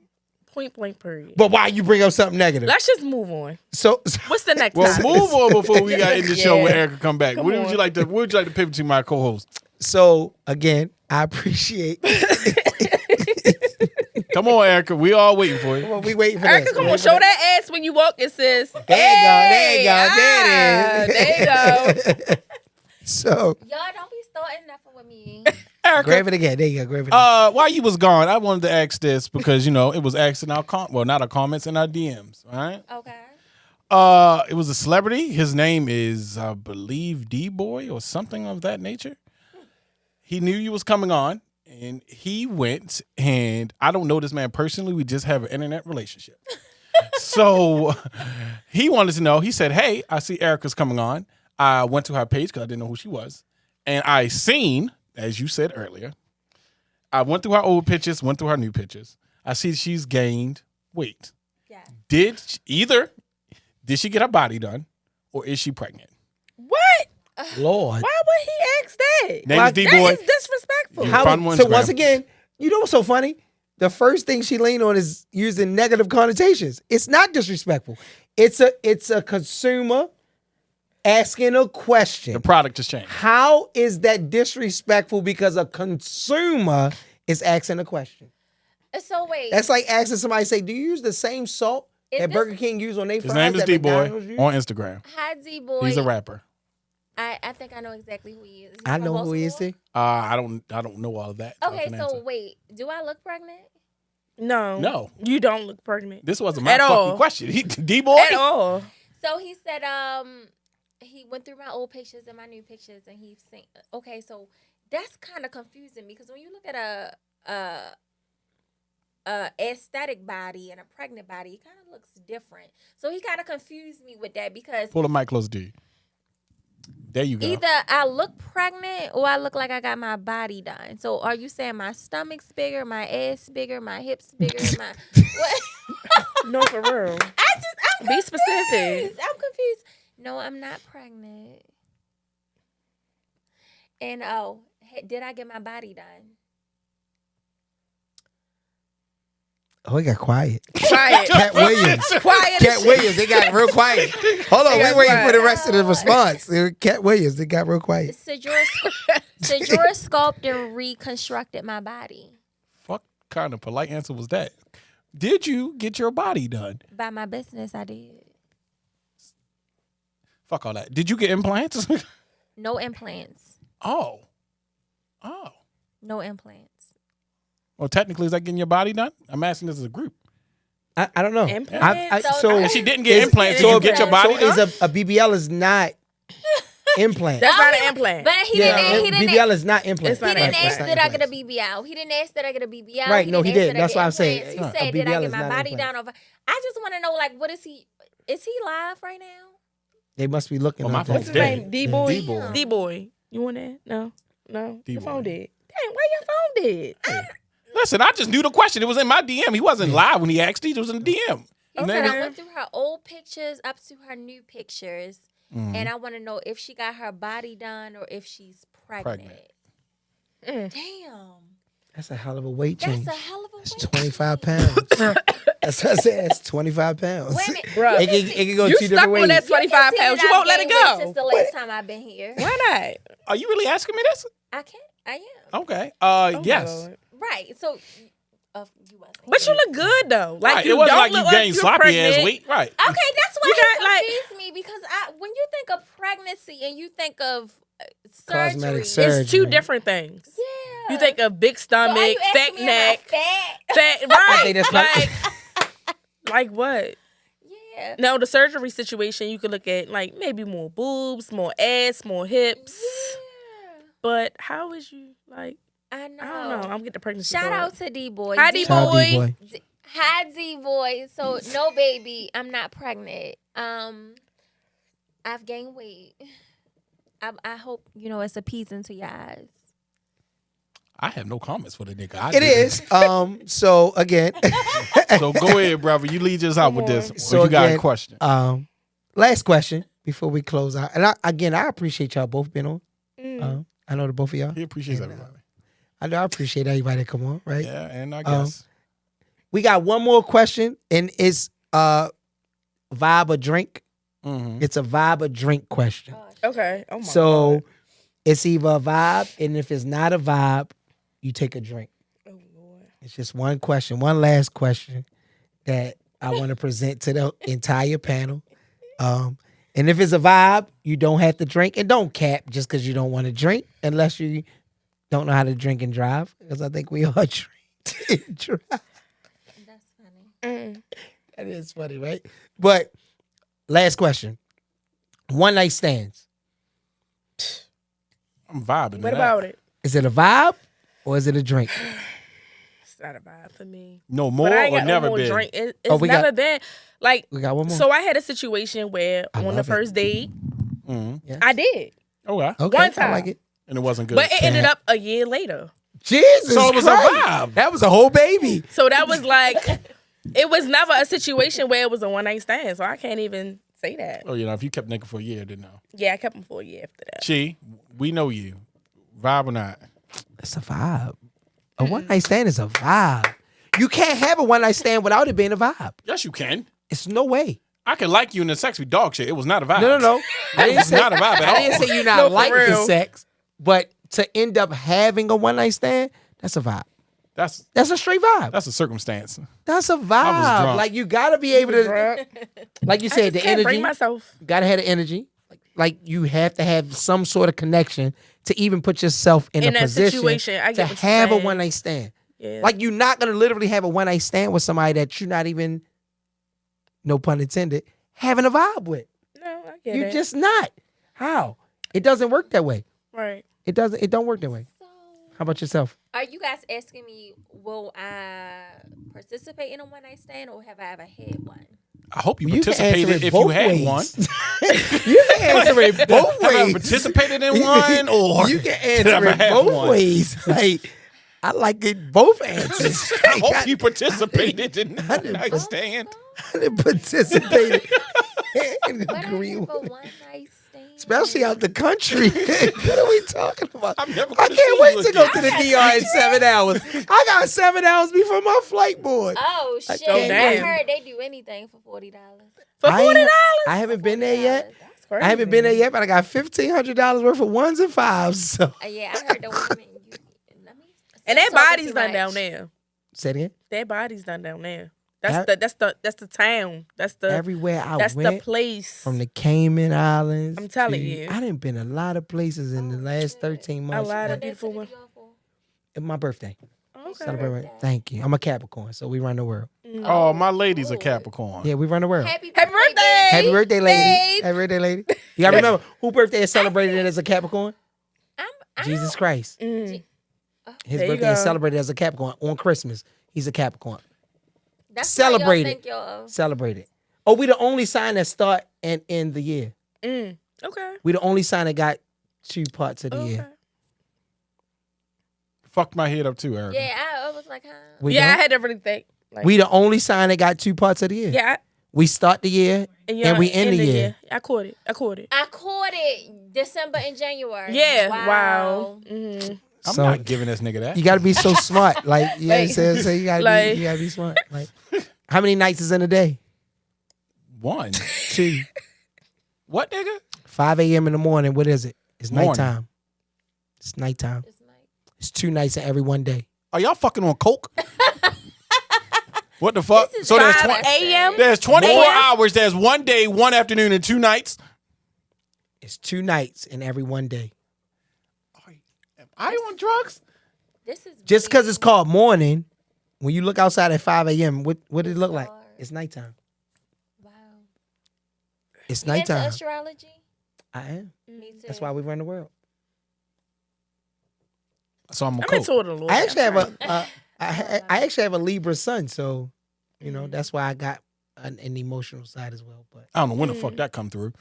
Point blank period. But why you bring up something negative? Let's just move on. So What's the next Well, topic? move on before we got in the show Yeah. when Erica come back. Come What would on. you like to pivot to my co-host? So again, I appreciate. Come on, Erica. We all waiting for you. Well, we waiting for Erica, this. come We on, waiting show for that ass when you walk. It says, There you go. There it is. There you go. So Y'all don't be starting nothing with me. Erica, grab it again. There you go. Grab it. Again. while you was gone, I wanted to ask this because it was asked in our not our comments, in our DMs, right? Okay. It was a celebrity. His name is, I believe, D-Boy or something of that nature. He knew you was coming on, and he went, and I don't know this man personally. We just have an internet relationship. So he wanted to know. He said, hey, I see Erica's coming on. I went to her page because I didn't know who she was. And I seen, as you said earlier, I went through her old pictures, went through her new pictures. I see she's gained weight. Yeah. Did she get her body done, or is she pregnant? What? Lord. Why would he ask that? Name is D-Boy. That is disrespectful. Yeah. How, Find one so Instagram. once again, you know what's so funny? The first thing she leaned on is using negative connotations. It's not disrespectful. It's a consumer asking a question. The product has changed. How is that disrespectful because a consumer is asking a question? So wait. That's like asking somebody, say, do you use the same salt Is that this- Burger King use on their His fries name is that D-Boy McDonald's use? on Instagram. Hi, D-Boy. He's a rapper. I think I know exactly who he is. Is he I from know who he is, Baltimore? too. I don't know all of that. so I Okay, couldn't so answer. wait. Do I look pregnant? No. You don't look pregnant. This wasn't my At fucking all. question. D-Boy? At all. So he said, he went through my old pictures and my new pictures, and he's seen. Okay, so that's kind of confusing because when you look at a aesthetic body and a pregnant body, it kind of looks different. So he kind of confused me with that because Pull the mic closer to you. There you go. either I look pregnant or I look like I got my body done. So are you saying my stomach's bigger, my ass bigger, my hips bigger, my what? No, for real. I'm Be specific. confused. I'm confused. No, I'm not pregnant. And did I get my body done? Oh, it got quiet. Quiet. Cat Williams. Quiet. as Cat shit. Williams, they got real quiet. Hold on, They we got waiting quiet. for the rest of the response. Cat Williams, they got real quiet. Sajura sculpted and reconstructed my body Fuck kind of polite answer was that? Did you get your body done? by my business. I did. Fuck all that. Did you get implants? No implants. Oh. No implants. Well, technically, is that getting your body done? I'm asking this as a group. I don't know. Implants? So If she didn't get is- implants, did so you if- get your body so done? is a BBL is not implant. That's not an implant. But he yeah, didn't. BBL is not implant. It's not He didn't Right, ask right, that I right. get a BBL. He didn't ask that I get a BBL. Right, no, he didn't ask didn't. that I That's get why I'm saying, implants. a He said, did I BBL get is my not body implant. done over? I just want to know, like, what is he? Is he live right now? They must be looking. Oh, my up phone's that. What's his dead. name? D-Boy? D-Boy. D-Boy. You want that? No. Your D-Boy. phone dead. Dang, why your phone dead? Listen, I just knew the question. It was in my DM. He wasn't live when he asked. It was in the DM. He And said then- I went through her old pictures up to her new pictures, and I want to know if she got her body done or if she's pregnant. Damn, That's a hell of a weight that's change. a hell of a It's weight. 25 pounds. That's what I said. It's 25 pounds. Wait a minute. Bruh. It can go You two stuck different on ways. that 25 See pounds. that You I've won't let it gained weight go. since the last time I've been here. Why not? Are you really asking me this? I can't. I am. Okay. Oh, Yes. Lord. Right. So, you wasn't. But you look good though. Like Right. you It wasn't don't like you look gained you're sloppy ass pregnant. weight. Right. Okay, that's why You it got, like- confused me because when you think of pregnancy and you think of Cosmetic surgery, surgery. It's two different things. yeah. You think of big So are stomach, you asking fat me, am I neck, fat? fat right. think that's like what? Yeah. No, the surgery situation you could look at like maybe more boobs, more ass, more hips. Yeah. But how is you like? I know. I don't know. I'm getting the pregnancy. Shout bug. out to D-Boy. Hi, D- Shout out D-Boy. D-Boy. Hi, D-Boy. So, no, baby, I'm not pregnant. I've gained weight. I hope, it's appeasing to your eyes. I have no comments for the nigga. It is. So again, So go ahead, brother. You lead us out with this. So Or you got a again, question? last question before we close out. And I appreciate y'all both being on. I know the both of y'all. He appreciates everybody. I know I appreciate everybody that come on, right? Yeah, and I guess We got one more question, and it's vibe or drink. Mhm. It's a vibe or drink question. Okay. Oh my So God. it's either a vibe, and if it's not a vibe, you take a drink. Oh Lord. It's just one question, one last question that I want to present to the entire panel. And if it's a vibe, you don't have to drink, and don't cap just because you don't want to drink, unless you don't know how to drink and drive. Because I think we all drink and drive. That's funny. That is funny, right? But last question: one night stands. I'm vibing. What about it? Is it a vibe or is it a drink? It's not a vibe for me. No more But I ain't or got never no more been? drink. It's we never got- been like. We got one more. So I had a situation where I on the love it. first date, Mhm. Yeah. I did, Okay. Okay, one I time. like it. And it wasn't good. but it ended up a year later. Jesus, So it was Christ. a vibe. That was a whole baby. So that was like, it was never a situation where it was a one night stand. So I can't even say that. Oh, if you kept nigga for a year, then no. Yeah, I kept him for a year after that. She, we know you. Vibe or not? It's a vibe. A one night stand is a vibe. You can't have a one night stand without it being a vibe. Yes, you can. It's no way. I could like you in the sex with dog shit. It was not a vibe. No. I didn't It's not a vibe at all. I didn't say you're not No, for like the real. sex, but to end up having a one night stand, that's a vibe. That's That's a straight vibe. a circumstance. That's a I was vibe. drunk. Like you gotta be able to, like you I said, just the can't bring energy. myself. Gotta have the energy. Like you have to have some sort of connection to even put yourself in In a that position situation, I to get what you're have a saying. one night stand. Yeah. Like you're not gonna literally have a one night stand with somebody that you're not even, no pun intended, having a vibe with. No, I get You're it. just not. How? It doesn't work that way. Right. It doesn't. It don't work that way. How about yourself? Are you guys asking me, will I participate in a one night stand or have I ever had one? I hope you You can answer participated it if you both had ways. one. You can answer it both Have I ways. participated in one or You can did I answer ever it have both one? ways. Like I like it both answers. I hope you participated in I didn't that stand. I didn't participate and But agree I have a with one night stand. especially out the country. What are we talking about? I'm never I gonna see can't wait you to go again. to the DR in 7 hours. I got 7 hours before my flight board. Oh shit! Oh, I damn. heard they do anything for $40. For I ain't- $40? I haven't been there yet. That's crazy. I haven't been there yet, but I got $1,500 worth of ones and fives. So Yeah, I heard the women. Let me. And their Talking body's too done much. down there. say it again. Their body's done down there. That- That's the town. That's the Everywhere I that's the went, place. from the Cayman Islands. I'm telling to- you. I done been a lot of places in the last 13 a months. lot of What day beautiful did women. you go for? It's my birthday. Okay. Celebrate my- Thank you. I'm a Capricorn, so we run the world. Oh, my lady's a Capricorn. Yeah, we run the world. Happy Happy birthday! babe. Happy birthday, lady. babe. Happy birthday, lady. You gotta remember who birthday is celebrated as a Capricorn? I'm Jesus Christ. Mm. His There you birthday is go. celebrated as a Capricorn on Christmas. He's a Capricorn. That's Celebrate why y'all it. think y'all. Celebrate it. Oh, we the only sign that start and end the year. Mm. Okay. We the only sign that got 2 parts of the Okay. year. Fucked my head up too, Erica. Yeah, I was like, huh? We Yeah, I don't? had to really think. Like, We the only sign that got 2 parts of the year. yeah, We start the year and we end the year. I caught it. I caught it December and January. Yeah. Wow. Wow. Mm-hmm. I'm So- not giving this nigga that. You gotta be so smart. Like, you know what I'm saying? So you gotta, Like- be, you gotta be smart. Like, how many nights is in a day? One. 2. What, nigga? 5 a.m. in the morning. What is it? It's Morning. nighttime. It's nighttime. It's nice. It's 2 nights in every one day. Are y'all fucking on coke? What the fuck? This is So there's 5 a.m. there's 24 Morning? hours. There's one day, one afternoon, and 2 nights. It's 2 nights in every one day. Are you on drugs? This is Just because really it's called morning, when you look outside at 5 a.m., what did it look like? hard. It's nighttime. Wow. It's You into nighttime. astrology? I am. Me too. That's why we run the world. So I'm on I'm coke. into it a little. I actually have I actually have a Libra sun, so you know that's why I got an emotional side as well. But I don't know when the fuck that come through.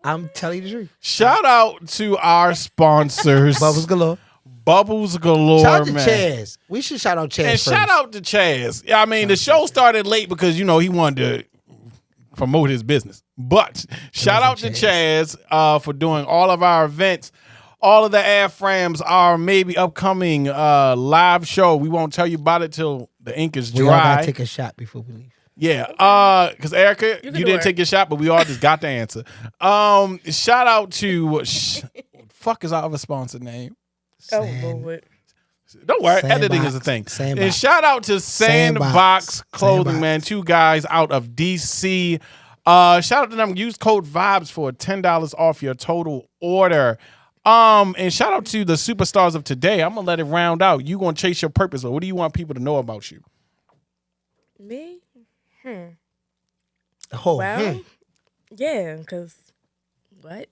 I'm telling you the truth. Shout out to our sponsors. Bubbles galore. Bubbles galore, Shout out to man. Chaz. We should shout out Chaz And first. shout out to Chaz. Yeah, I mean, the show started late because, you know, he wanted to promote his business. But shout out to Chaz for doing all of our events. All of the AFRAMs are maybe upcoming live show. We won't tell you about it till The ink is We all gotta dry. take a shot before we leave. Yeah, because Erica, you didn't take your shot, but we all just got the answer. Shout out to fuck is our other sponsor name? Oh Lord. Don't worry, Sandbox. editing is a thing. Sandbox. And shout out to Sandbox Clothing, Sandbox. man. 2 guys out of DC. Shout out to them. Use code VIBES for $10 off your total order. And shout out to the superstars of today. I'm gonna let it round out. You gonna chase your purpose, or what do you want people to know about you? Me? Oh, Well, yeah, because what?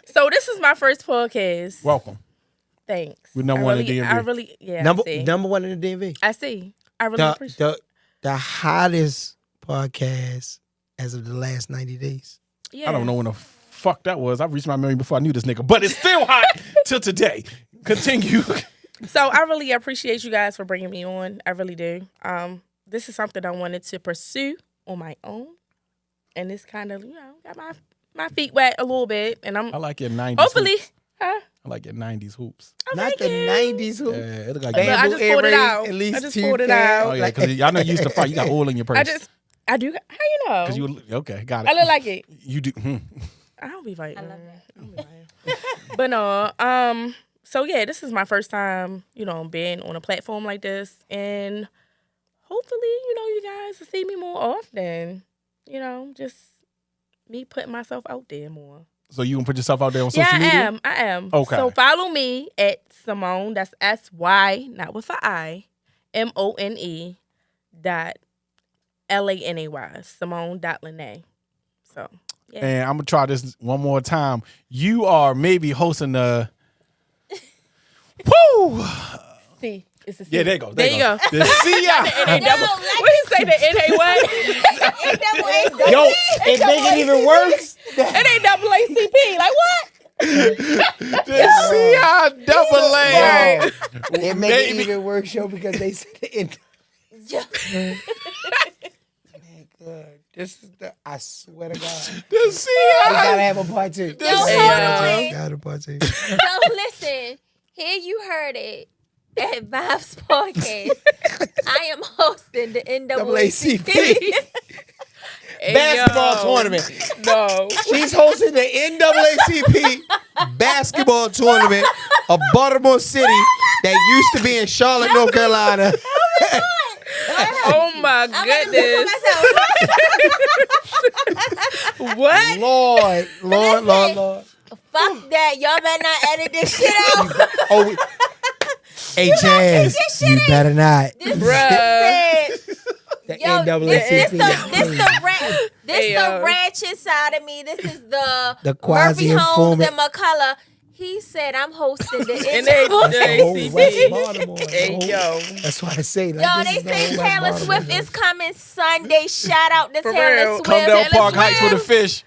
So this is my first podcast. Welcome. Thanks. We're number one in the DMV. I really, yeah. number I see. number one in the DMV. I see. I really appreciate The hottest podcast as of the last 90 days. Yeah. I don't know when the fuck that was. I reached my million before I knew this nigga, but it's still hot till today. Continue. So I really appreciate you guys for bringing me on. I really do. This is something I wanted to pursue on my own, and it's kind of got my feet wet a little bit, and I like your 90s. hopefully, hoops. huh? I like your 90s hoops. Not the 90s hoop. Yeah, it look like Look, I you. just pulled it out. At least I just two pulled it fans. out. Oh yeah, because I know you used to fight. You got oil in your purse. I do. How you know? Because you okay, got it. I look like it. You do. I don't be fighting. I love that. I don't be fighting. But no, so yeah, this is my first time, being on a platform like this, and hopefully, you guys will see me more often. Just me putting myself out there more. So you gonna put yourself out there on social media? I am. Okay. So follow me at Simone. That's SY, not with an I. MONE .LANAY. Simone.Lene. So yeah. And I'm gonna try this one more time. You are maybe hosting the. Woo! C. It's a C. Yeah, there you go. There you go. The CIA. What you say? The NA what? Yo, it make it even worse. It ain't NAACP. Like what? The CIAA. It make it even worse, yo, because they said it. Man, God, this is I swear to God. The We CIA. gotta have a part 2. Yo, hold on. Gotta part 2. So listen, here you heard it at VIBES Podcast. I am hosting the NAACP. Basketball tournament. No. She's hosting the NAACP basketball tournament of Baltimore City that used to be in Charlotte, North Carolina. Oh my goodness. What? Lord. Fuck that. Y'all better not edit this shit out. Oh, hey, Jazz, you better not. Bruh. The Yo, NAACP. this the ratchet side of me. This is the Murphy quasi-informant. Holmes and McCullough. He said I'm hosting the NAACP. West Baltimore. Hey, yo. That's why I say. Yo, they say Taylor Swift is coming Sunday. Shout out to For Taylor real. Swift. Come down Taylor Park Heights Swift. with a fish.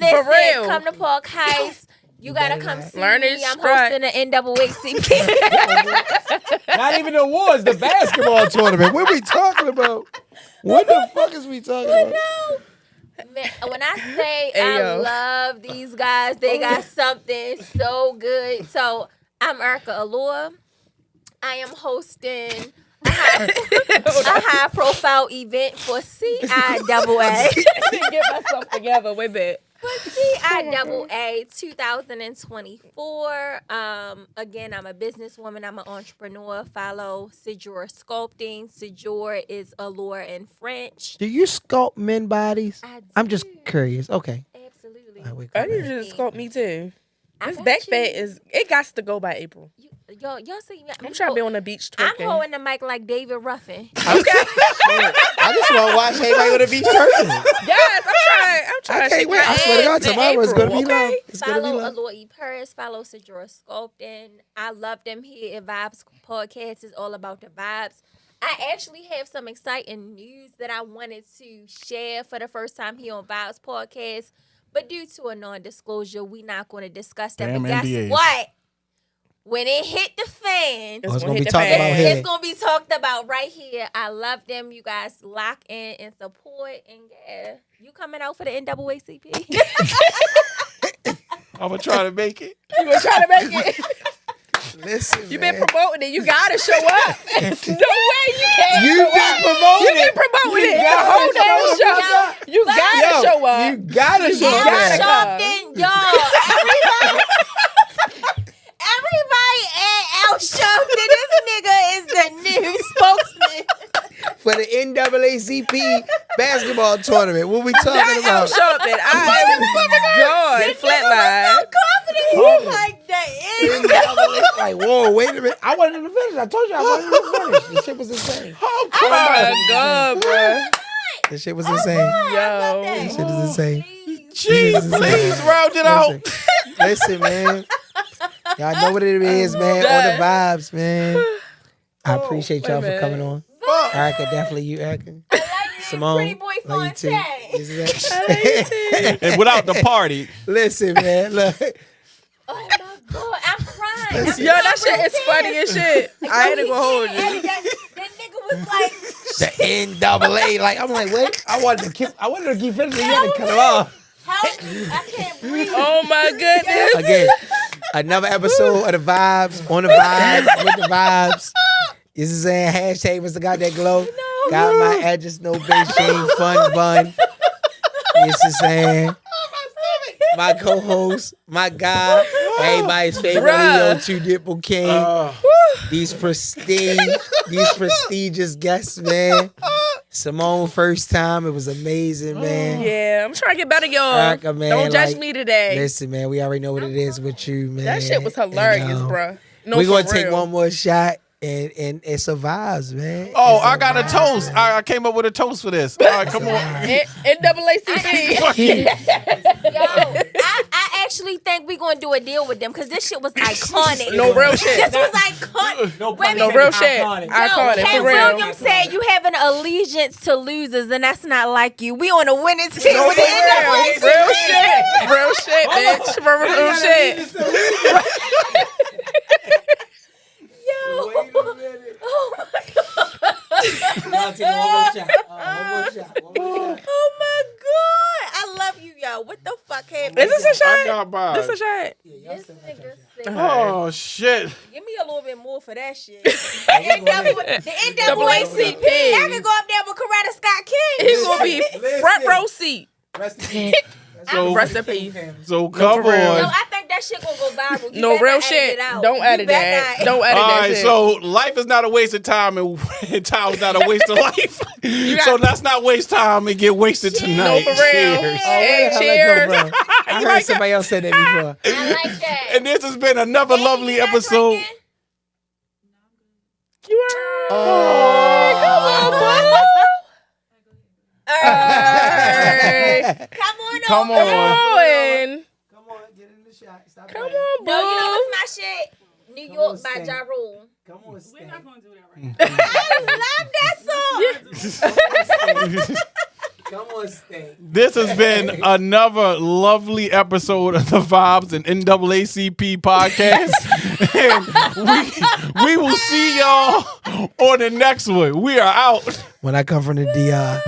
Listen, For real. come to Park Heights. You gotta come see Learn me. it I'm strut. hosting the NAACP. Not even the awards, the basketball tournament. What are we talking about? What the fuck is we talking about? Man, when I say Hey, I yo. love these guys, they got something so good. So I'm Erica Allure. I am hosting a high profile event for CIAA. Get myself together with it. CIAA 2024. Again, I'm a businesswoman. I'm an entrepreneur. Follow Séjour Sculpting. Séjour is allure in French. Do you sculpt men bodies? I I'm just do. curious. Okay. Absolutely. All right, we I go need back. you to sculpt me too. I This got back you. fat it got to go by April. Y'all see me. I'm trying to be on the beach I'm twerking. holding the mic like David Ruffin. I just want to watch everybody on the beach twerking. Yes, I'm trying I to can't shake wait. my I swear to God, ass in tomorrow is going to be April, love. okay? It's going to be Follow love. Allure E. Paris. Follow Séjour Sculpting. I love them here at Vibes Podcast. It's all about the vibes. I actually have some exciting news that I wanted to share for the first time here on Vibes Podcast. But due to a non-disclosure, we're not going to discuss that. Damn but guess NDAs. what? When it hit the fan, Oh, it's gonna going to be hit the talked fan. about here. it's going to be talked about right here. I love them. You guys lock in and support. And yeah, you coming out for the NAACP? I'm gonna try to make it. You gonna try to make it? Listen, You man. been promoting it. You gotta show up. No way you can't. You've been promoting You been promoting it. The whole damn show. You gotta show up. You gotta show Al up. Sharpton, y'all. Everybody at Al Sharpton. This nigga is the new spokesman. For the NAACP basketball tournament. What we talking Not Al about? Sharpton. God, flatline. Confident. He like that. Like, whoa, wait a minute. I wanted to finish. I told you I wanted to finish. This shit was insane. Oh my God, bro. This shit was insane. Yo. This shit is insane. Jeez, please round it out. Listen, man. Y'all know what it is, man. On the vibes, man. I appreciate y'all for coming on. Erica, definitely you, Erica. Simone, Pretty boy love you too. Fontaine. Is that- And without the party, Listen, man. Look. Oh my God, I'm crying. Yo, that shit is funny as shit. I ain't gonna hold you. That nigga was like, The NAA. Like, I'm like, wait. I wanted to keep finishing. You had to cut it off. help me. I can't breathe. Oh my goodness. Again, another episode of the vibes, on the vibes, with the vibes. This is saying hashtag Mr. Got That Glow. Got my address, no base shame, fun bun. This is saying my co-host, my guy, everybody's favorite Leo, Two Dipple King. These prestigious guests, man. Simone, first time. It was amazing, man. Yeah, I'm trying to get better, y'all. Erica, man, Don't judge like, me today. Listen, man, we already know what it is with you, man. That shit was hilarious, And, bruh. No, We're going for to take real. one more shot, and it survives, man. oh, It I got a survives. toast. I came up with a toast for this. All right, come on. NAACP. Fuck you. Yo, I actually think we're gonna do a deal with them because this shit was iconic. No real shit. This was iconic. No real shit. Iconic, Cat for real. Williams said you have an allegiance to losers, and that's not like you. We on a winning team. No, with the NAACP. real shit. Real shit, bitch. Real shit. Yo. Wait a minute. Oh my God. I'll take one more shot. One more shot. Oh my God. I love you, yo. What the fuck happened? Is this a I shot? got by. This a shot? This nigga said, Oh shit. give me a little bit more for that shit. The NAACP. I could go up there with Coretta Scott King. He's gonna be front row seat. Rest in peace. So, Rest in peace. so come for real. No, on. I think that shit gonna go viral. You No better real not edit shit. it out. Don't You edit better that. not. Don't edit All that right, shit. so life is not a waste of time, and time's not a waste of life. So let's not waste time and get wasted no, tonight. for real. Cheers. Hey, Where the hell cheers. that come from? I heard somebody else say that before. I like that. And this has been another lovely You not episode. drinking? You are. Oh. All right. Hey. Come on Come over. on. Going. Come on, get in the shot. Stop Come playing. on, No, you know boo. what's my shit? New Come York on, by Stan. Ja Rule. Come on, Stan. I love that song. Come on, Stan. This has been another lovely episode of the Vibes and NAACP podcast. And we will see y'all on the next one. We are out. When I come from the DR.